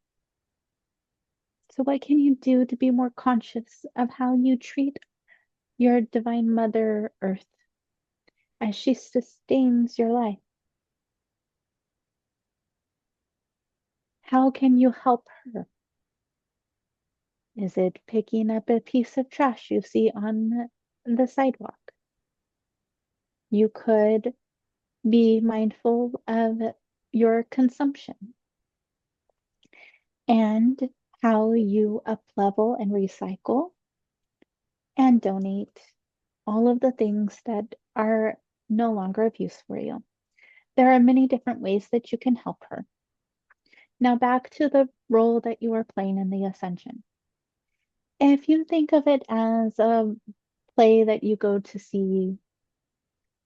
So, what can you do to be more conscious of how you treat your Divine Mother Earth as she sustains your life? How can you help her? Is it picking up a piece of trash you see on the sidewalk? You could be mindful of your consumption and how you uplevel and recycle and donate all of the things that are no longer of use for you. There are many different ways that you can help her. Now, back to the role that you are playing in the Ascension. If you think of it as a play that you go to see,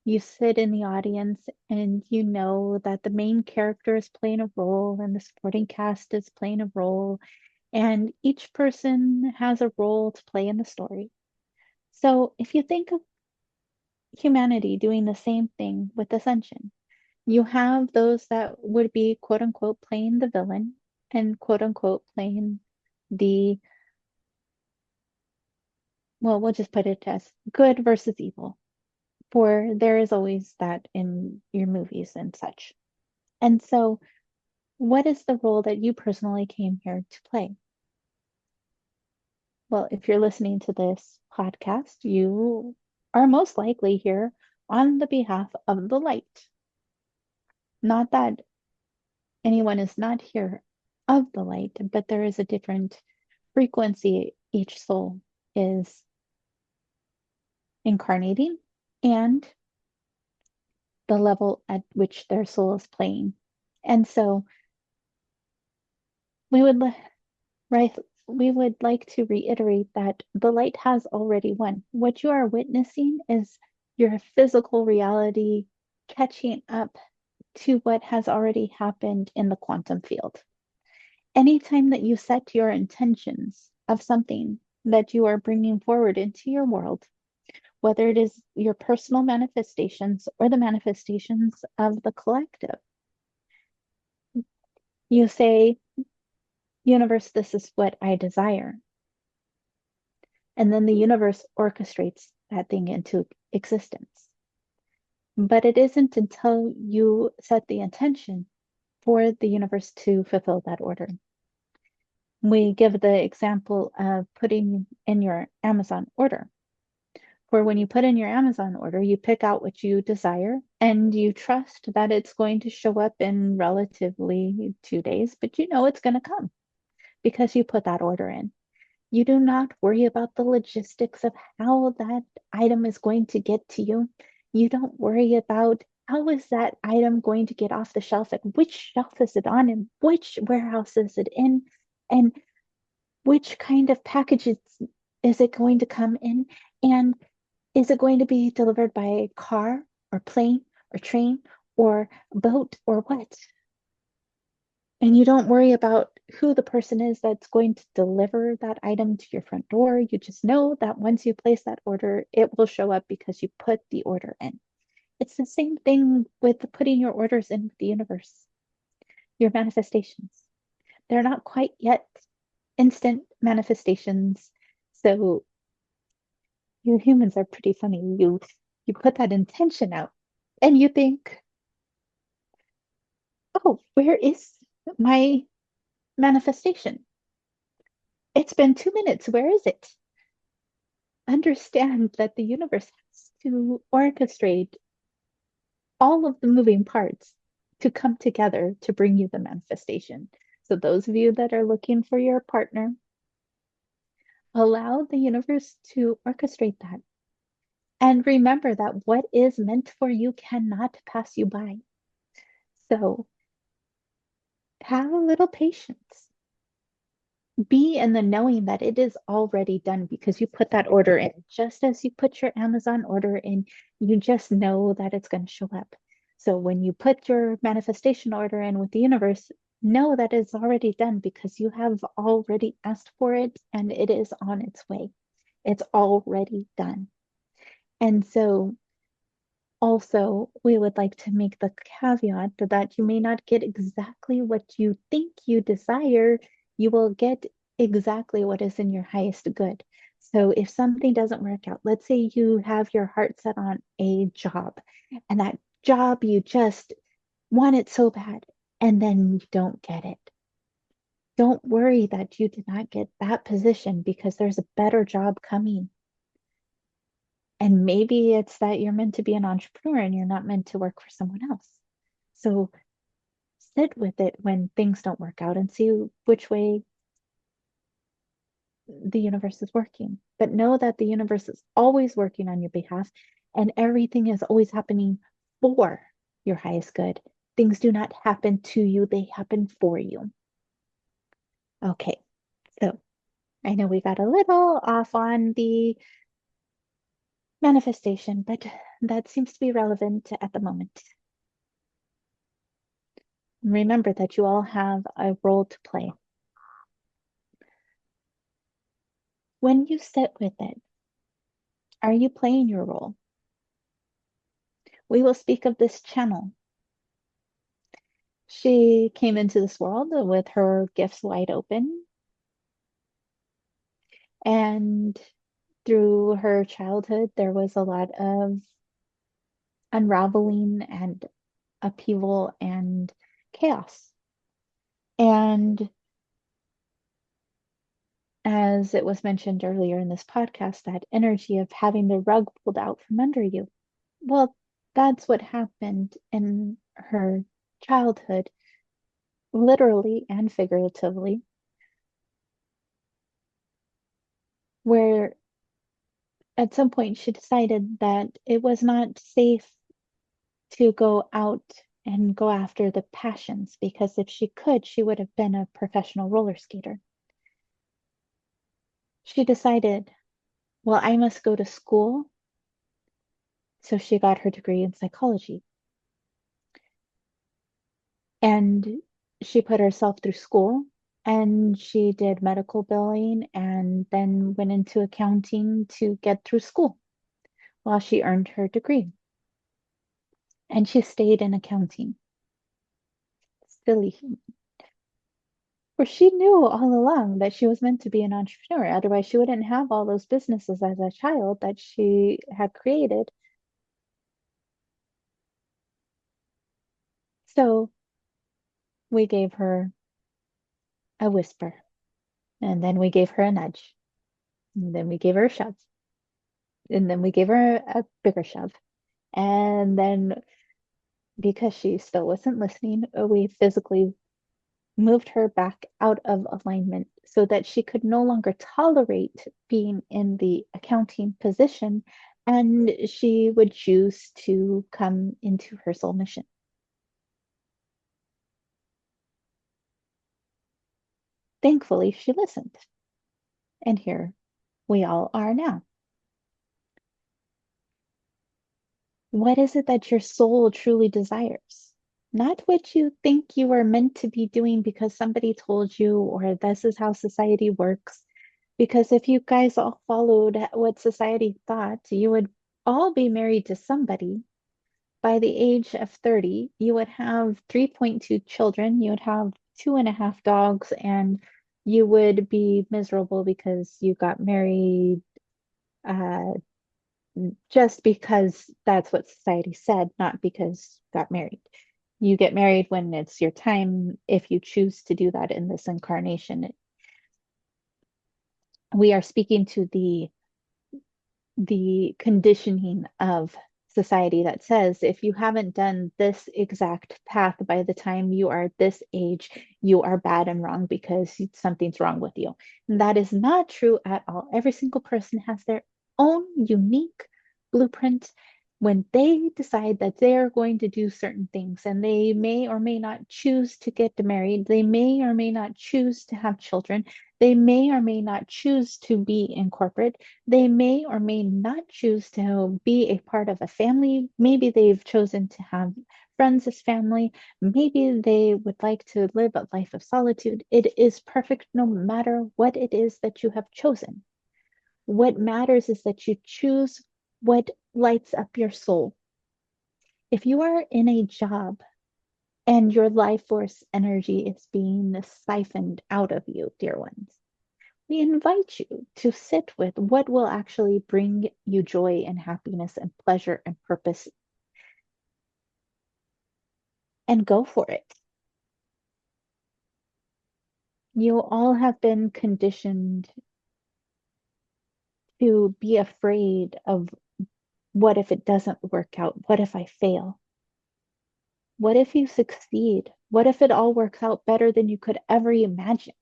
you sit in the audience and you know that the main character is playing a role and the supporting cast is playing a role, and each person has a role to play in the story. So if you think of humanity doing the same thing with Ascension, you have those that would be quote unquote playing the villain and quote unquote playing the, well, we'll just put it as good versus evil, for there is always that in your movies and such. And so, what is the role that you personally came here to play? Well, if you're listening to this podcast, you are most likely here on the behalf of the light. Not that anyone is not here of the light, but there is a different frequency each soul is incarnating and the level at which their soul is playing. And so we would right we would like to reiterate that the light has already won. What you are witnessing is your physical reality catching up to what has already happened in the quantum field. Anytime that you set your intentions of something that you are bringing forward into your world, whether it is your personal manifestations or the manifestations of the collective, you say, universe, this is what I desire. And then the universe orchestrates that thing into existence. But it isn't until you set the intention for the universe to fulfill that order. We give the example of putting in your Amazon order. For when you put in your Amazon order, you pick out what you desire and you trust that it's going to show up in relatively 2 days, but you know it's going to come because you put that order in. You do not worry about the logistics of how that item is going to get to you. You don't worry about how is that item going to get off the shelf and which shelf is it on and which warehouse is it in and which kind of packages is it going to come in and is it going to be delivered by car or plane or train or boat or what? And you don't worry about who the person is that's going to deliver that item to your front door. You just know that once you place that order, it will show up because you put the order in. It's the same thing with putting your orders in with the universe, your manifestations. They're not quite yet instant manifestations. So you humans are pretty funny. You put that intention out and you think, oh, where is my manifestation? It's been 2 minutes. Where is it? Understand that the universe has to orchestrate all of the moving parts to come together to bring you the manifestation. So, those of you that are looking for your partner, allow the universe to orchestrate that. And remember that what is meant for you cannot pass you by. So, have a little patience. Be in the knowing that it is already done because you put that order in. Just as you put your Amazon order in, you just know that it's going to show up. So when you put your manifestation order in with the universe, know that it's already done because you have already asked for it and it is on its way. It's already done. And so also, we would like to make the caveat that you may not get exactly what you think you desire. You will get exactly what is in your highest good. So if something doesn't work out, let's say you have your heart set on a job, and that job you just want it so bad, and then you don't get it. Don't worry that you did not get that position because there's a better job coming. And maybe it's that you're meant to be an entrepreneur and you're not meant to work for someone else. So sit with it when things don't work out and see which way the universe is working. But know that the universe is always working on your behalf and everything is always happening for your highest good. Things do not happen to you, they happen for you. Okay, so I know we got a little off on the manifestation, but that seems to be relevant at the moment. Remember that you all have a role to play. When you sit with it, are you playing your role? We will speak of this channel. She came into this world with her gifts wide open, and through her childhood, there was a lot of unraveling and upheaval and chaos. And as it was mentioned earlier in this podcast, that energy of having the rug pulled out from under you. Well, that's what happened in her childhood, literally and figuratively, where at some point she decided that it was not safe to go out and go after the passions because if she could, she would have been a professional roller skater. She decided, well, I must go to school. So she got her degree in psychology. And she put herself through school and she did medical billing and then went into accounting to get through school while she earned her degree. And she stayed in accounting. Silly. For she knew all along that she was meant to be an entrepreneur. Otherwise, she wouldn't have all those businesses as a child that she had created. So we gave her a whisper, and then we gave her a nudge, and then we gave her a shove, and then we gave her a bigger shove. And then, because she still wasn't listening, we physically moved her back out of alignment so that she could no longer tolerate being in the accounting position and she would choose to come into her soul mission. Thankfully, she listened. And here we all are now. What is it that your soul truly desires? Not what you think you are meant to be doing because somebody told you, or this is how society works. Because if you guys all followed what society thought, you would all be married to somebody. By the age of 30, you would have 3.2 children, you would have 2.5 dogs, and you would be miserable because you got married uh, just because that's what society said, not because you got married. You get married when it's your time if you choose to do that in this incarnation. We are speaking to the conditioning of society that says if you haven't done this exact path by the time you are this age, you are bad and wrong because something's wrong with you. And that is not true at all. Every single person has their own unique blueprint when they decide that they are going to do certain things and they may or may not choose to get married, they may or may not choose to have children, they may or may not choose to be in corporate, they may or may not choose to be a part of a family. Maybe they've chosen to have friends as family. Maybe they would like to live a life of solitude. It is perfect no matter what it is that you have chosen. What matters is that you choose what lights up your soul. If you are in a job and your life force energy is being siphoned out of you, dear ones, we invite you to sit with what will actually bring you joy and happiness and pleasure and purpose and go for it. You all have been conditioned to be afraid of what if it doesn't work out? What if I fail? What if you succeed? What if it all works out better than you could ever imagine?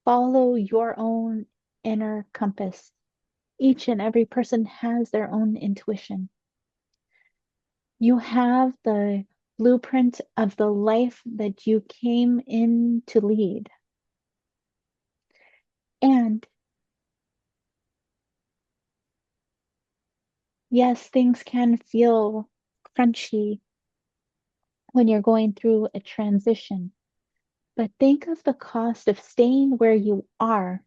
Follow your own inner compass. Each and every person has their own intuition. You have the blueprint of the life that you came in to lead. And yes, things can feel crunchy when you're going through a transition. But think of the cost of staying where you are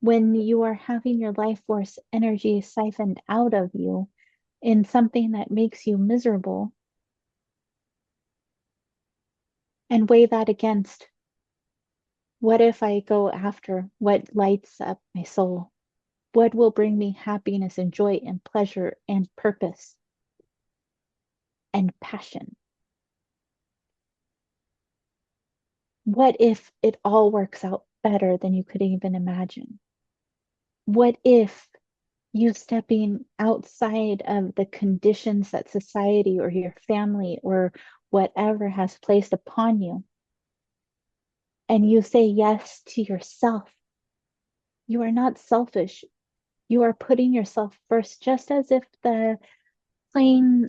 when you are having your life force energy siphoned out of you in something that makes you miserable, and weigh that against what if I go after what lights up my soul? What will bring me happiness and joy and pleasure and purpose and passion? What if it all works out better than you could even imagine? What if you stepping outside of the conditions that society or your family or whatever has placed upon you, and you say yes to yourself? You are not selfish. You are putting yourself first, just as if the plane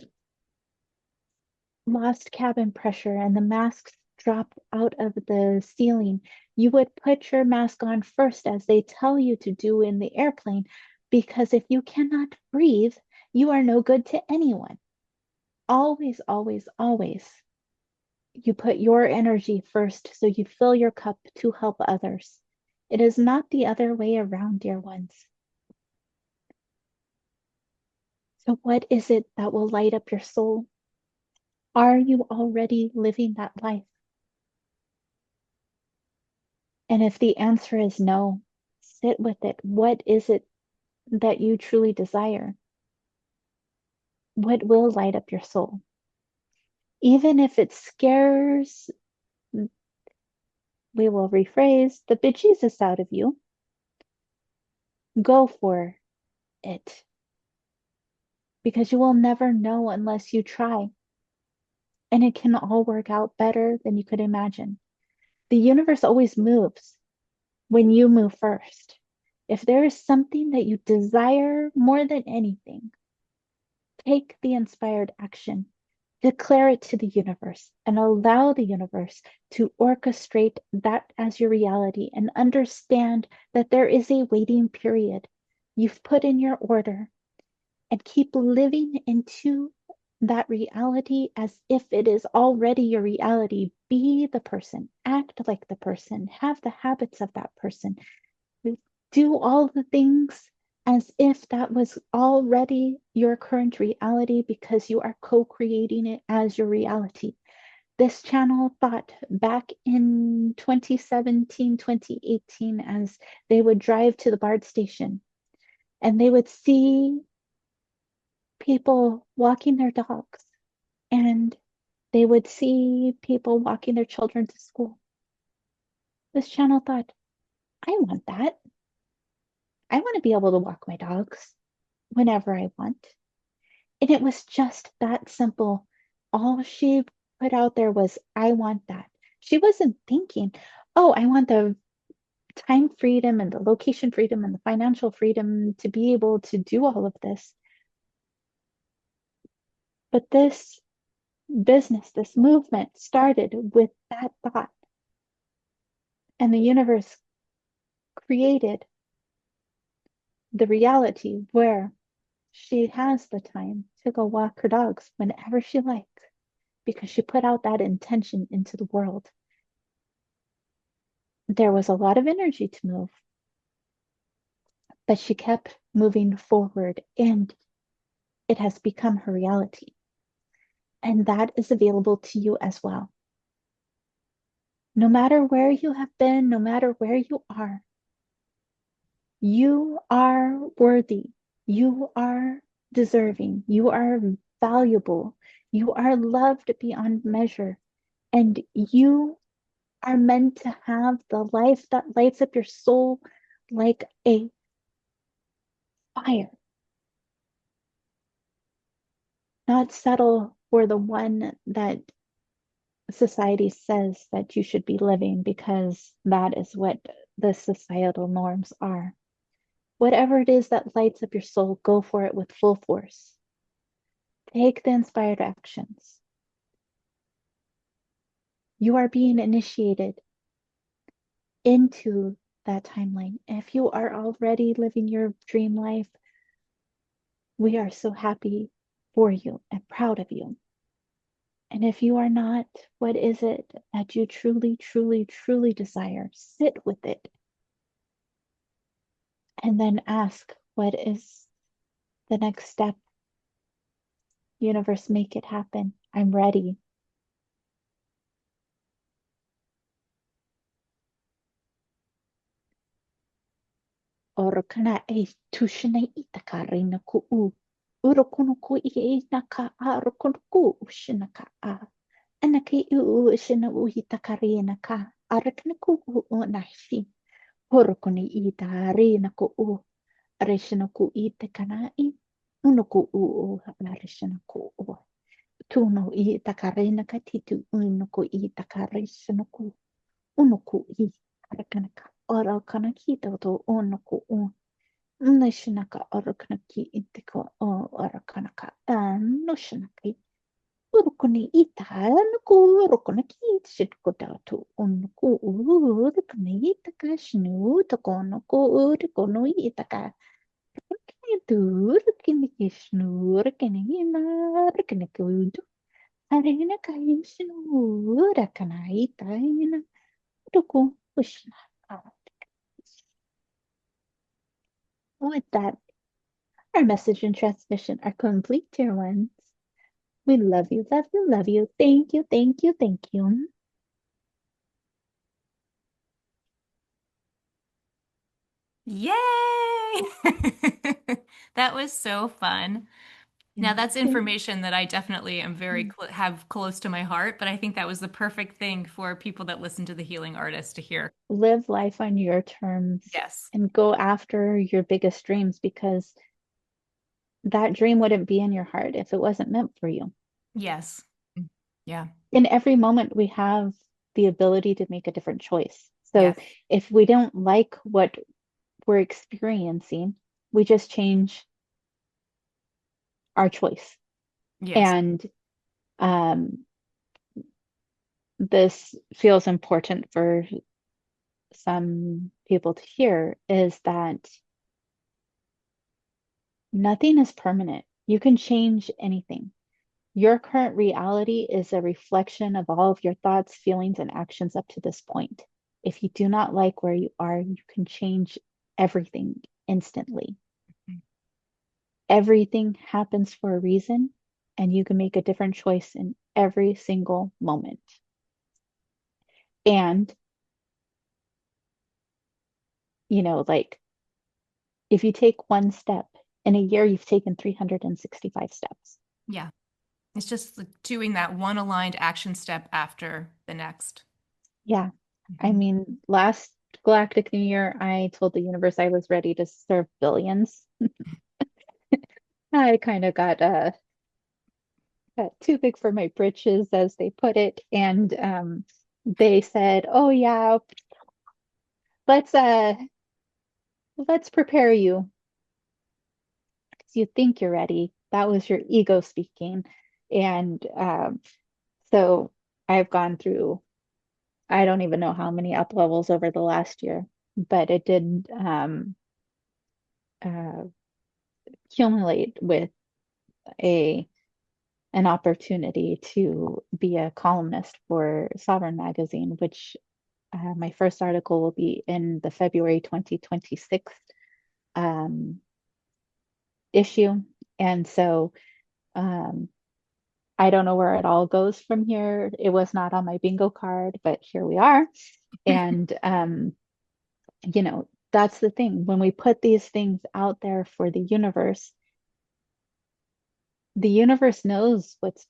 lost cabin pressure and the masks dropped out of the ceiling. You would put your mask on first, as they tell you to do in the airplane, because if you cannot breathe, you are no good to anyone. Always, always, always. You put your energy first so you fill your cup to help others. It is not the other way around, dear ones. So, what is it that will light up your soul? Are you already living that life? And if the answer is no, sit with it. What is it that you truly desire? What will light up your soul? Even if it scares, we will rephrase, the bejesus out of you, go for it. Because you will never know unless you try. And it can all work out better than you could imagine. The universe always moves when you move first. If there is something that you desire more than anything, take the inspired action, declare it to the universe, and allow the universe to orchestrate that as your reality, and understand that there is a waiting period. You've put in your order, and keep living into that reality as if it is already your reality. Be the person, act like the person, have the habits of that person, do all the things as if that was already your current reality, because you are co creating it as your reality. This channel thought back in 2017, 2018, as they would drive to the BART station and they would see people walking their dogs, and they would see people walking their children to school. This channel thought, I want that. I want to be able to walk my dogs whenever I want. And it was just that simple. All she put out there was, I want that. She wasn't thinking, oh, I want the time freedom and the location freedom and the financial freedom to be able to do all of this. But this business, this movement started with that thought. And the universe created the reality where she has the time to go walk her dogs whenever she likes, because she put out that intention into the world. There was a lot of energy to move, but she kept moving forward, and it has become her reality. And that is available to you as well. No matter where you have been, no matter where you are worthy. You are deserving. You are valuable. You are loved beyond measure. And you are meant to have the life that lights up your soul like a fire. Not settle for the one that society says that you should be living, because that is what the societal norms are. Whatever it is that lights up your soul, go for it with full force. Take the inspired actions. You are being initiated into that timeline. If you are already living your dream life, we are so happy for you and proud of you. And if you are not, what is it that you truly, truly, truly desire? Sit with it and then ask, what is the next step? Universe, make it happen. I'm ready. Orokana e tushine itakari na ku u. Urokono ku i naka a rokono ku ushinaka a. Anake i u ushina u hitakari naka. Arakana ku u nashi. Horokoni i tari na ku u. Arishina ku i te kanai. Uno ku u arishina ku u. Tuno i takari naka titu uno ku i takari shina ku. Uno ku i. Arakanaka. Ora kana kita to uno ku u. Nishinaka Orokanaki Intiko Orokanaka Noshinaki Urukuni Ita Nuku Urukunaki Shitkotatu Unuku Urukuni Itaka Shnu Takonoku Urikono Itaka Durkiniki Shnu Rikinina Rikinikudu Arena Kaishnu Rakanaita Ruku Ushna. With that, our message and transmission are complete, dear ones. We love you, love you, love you. Thank you, thank you, thank you. Yay! That was so fun. Now, Thank that's you. information that I definitely am very cl have close to my heart, but I think that was the perfect thing for people that listen to the healing artist to hear. Live life on your terms Yes. and go after your biggest dreams because that dream wouldn't be in your heart if it wasn't meant for you. Yes. Yeah. In every moment, we have the ability to make a different choice. So Yes. if we don't like what we're experiencing, we just change our choice. Yes. And um, this feels important for some people to hear is that nothing is permanent. You can change anything. Your current reality is a reflection of all of your thoughts, feelings, and actions up to this point. If you do not like where you are, you can change everything instantly. Everything happens for a reason, and you can make a different choice in every single moment. And, like if you take one step in a year, you've taken 365 steps. Yeah. It's just like doing that one aligned action step after the next. Yeah. I Mhm. mean, last Galactic New Year, I told the universe I was ready to serve billions. I kind of got too big for my britches, as they put it. And they said, "Oh yeah, let's uh let's prepare you because you think you're ready." That was your ego speaking. And so I've gone through, I don't even know how many up levels over the last year, but it did uh, accumulate with a an opportunity to be a columnist for Sovereign Magazine, which my first article will be in the February 2026 um, issue. And so um, I don't know where it all goes from here. It was not on my bingo card, but here we are. And, that's the thing. When we put these things out there for the universe knows what's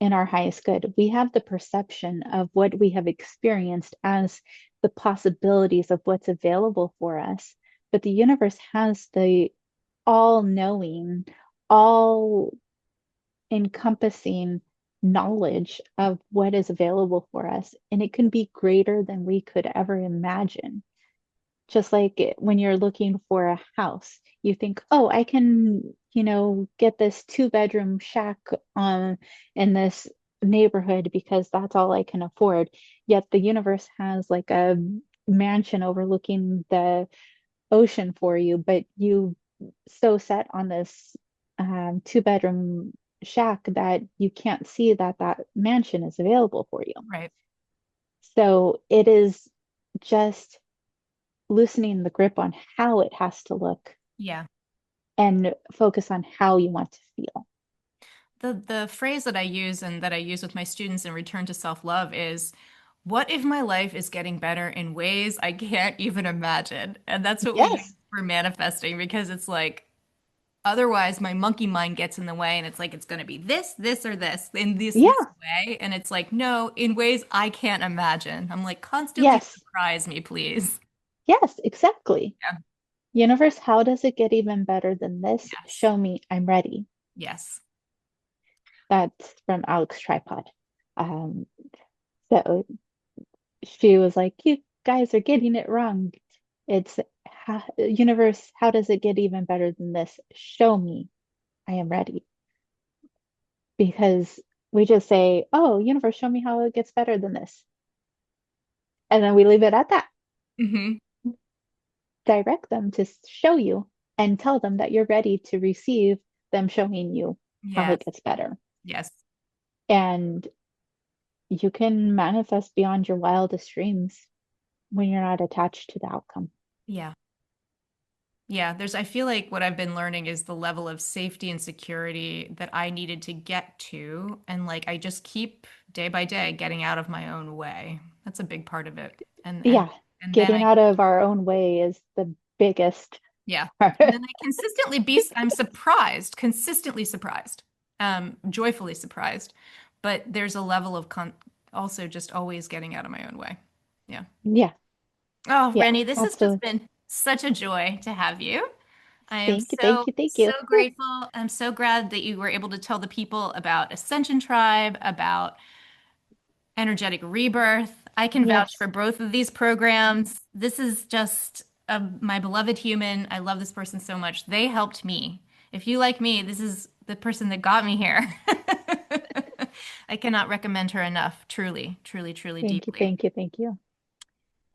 in our highest good. We have the perception of what we have experienced as the possibilities of what's available for us. But the universe has the all knowing, all encompassing knowledge of what is available for us. And it can be greater than we could ever imagine. Just like when you're looking for a house, you think, oh, I can, get this two-bedroom shack in this neighborhood because that's all I can afford. Yet the universe has like a mansion overlooking the ocean for you, but you so set on this two-bedroom shack that you can't see that that mansion is available for you. Right. So it is just loosening the grip on how it has to look Yeah. and focus on how you want to feel. The phrase that I use and that I use with my students in Return to Self-Love is, what if my life is getting better in ways I can't even imagine? And that's what we use Yes, for manifesting because it's like otherwise my monkey mind gets in the way and it's like it's going to be this, this, or this in this yeah, way. And it's like, no, in ways I can't imagine. I'm like, constantly yes, surprise me, please. yes, exactly. Yeah. Universe, how does it get even better than this? Yes. Show me, I'm ready. Yes. That's from Alex Tripod. Um, so she was like, "You guys are getting it wrong. It's universe, how does it get even better than this? Show me, I am ready." Because we just say, "Oh, universe, show me how it gets better than this." And then we leave it at that. Hmm. Direct them to show you and tell them that you're ready to receive them showing you how Yes. it gets better. Yes. And you can manifest beyond your wildest dreams when you're not attached to the outcome. Yeah. Yeah, I feel like what I've been learning is the level of safety and security that I needed to get to. And like I just keep day by day getting out of my own way. That's a big part of it. And and Yeah, and then getting I out of our own way is the biggest yeah. part. And then I consistently I'm surprised, consistently surprised, joyfully surprised. But there's a level of also just always getting out of my own way. Yeah. Yeah, Oh, yeah, Rennie, this has just absolutely. been such a joy to have you. I am Thank you, thank so, you, thank so you. grateful. I'm so glad that you were able to tell the people about Ascension Tribe, about energetic rebirth. I can vouch Yes, for both of these programs. This is just my beloved human. I love this person so much. They helped me. If you like me, this is the person that got me here. I cannot recommend her enough. Truly, truly, truly, thank you, deeply. thank you, thank you.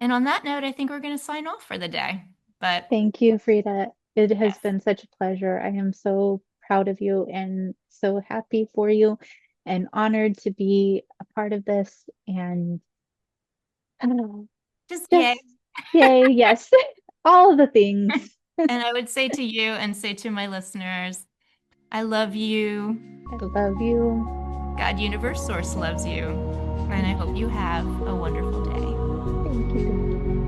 And on that note, I think we're going to sign off for the day. But Thank you, Frida. It has yes, been such a pleasure. I am so proud of you and so happy for you and honored to be a part of this. And just yay. just yay, yes, all the things. And I would say to you and say to my listeners, I love you. I love you. God, Universe, Source loves you. And I hope you have a wonderful day. Thank you, thank you.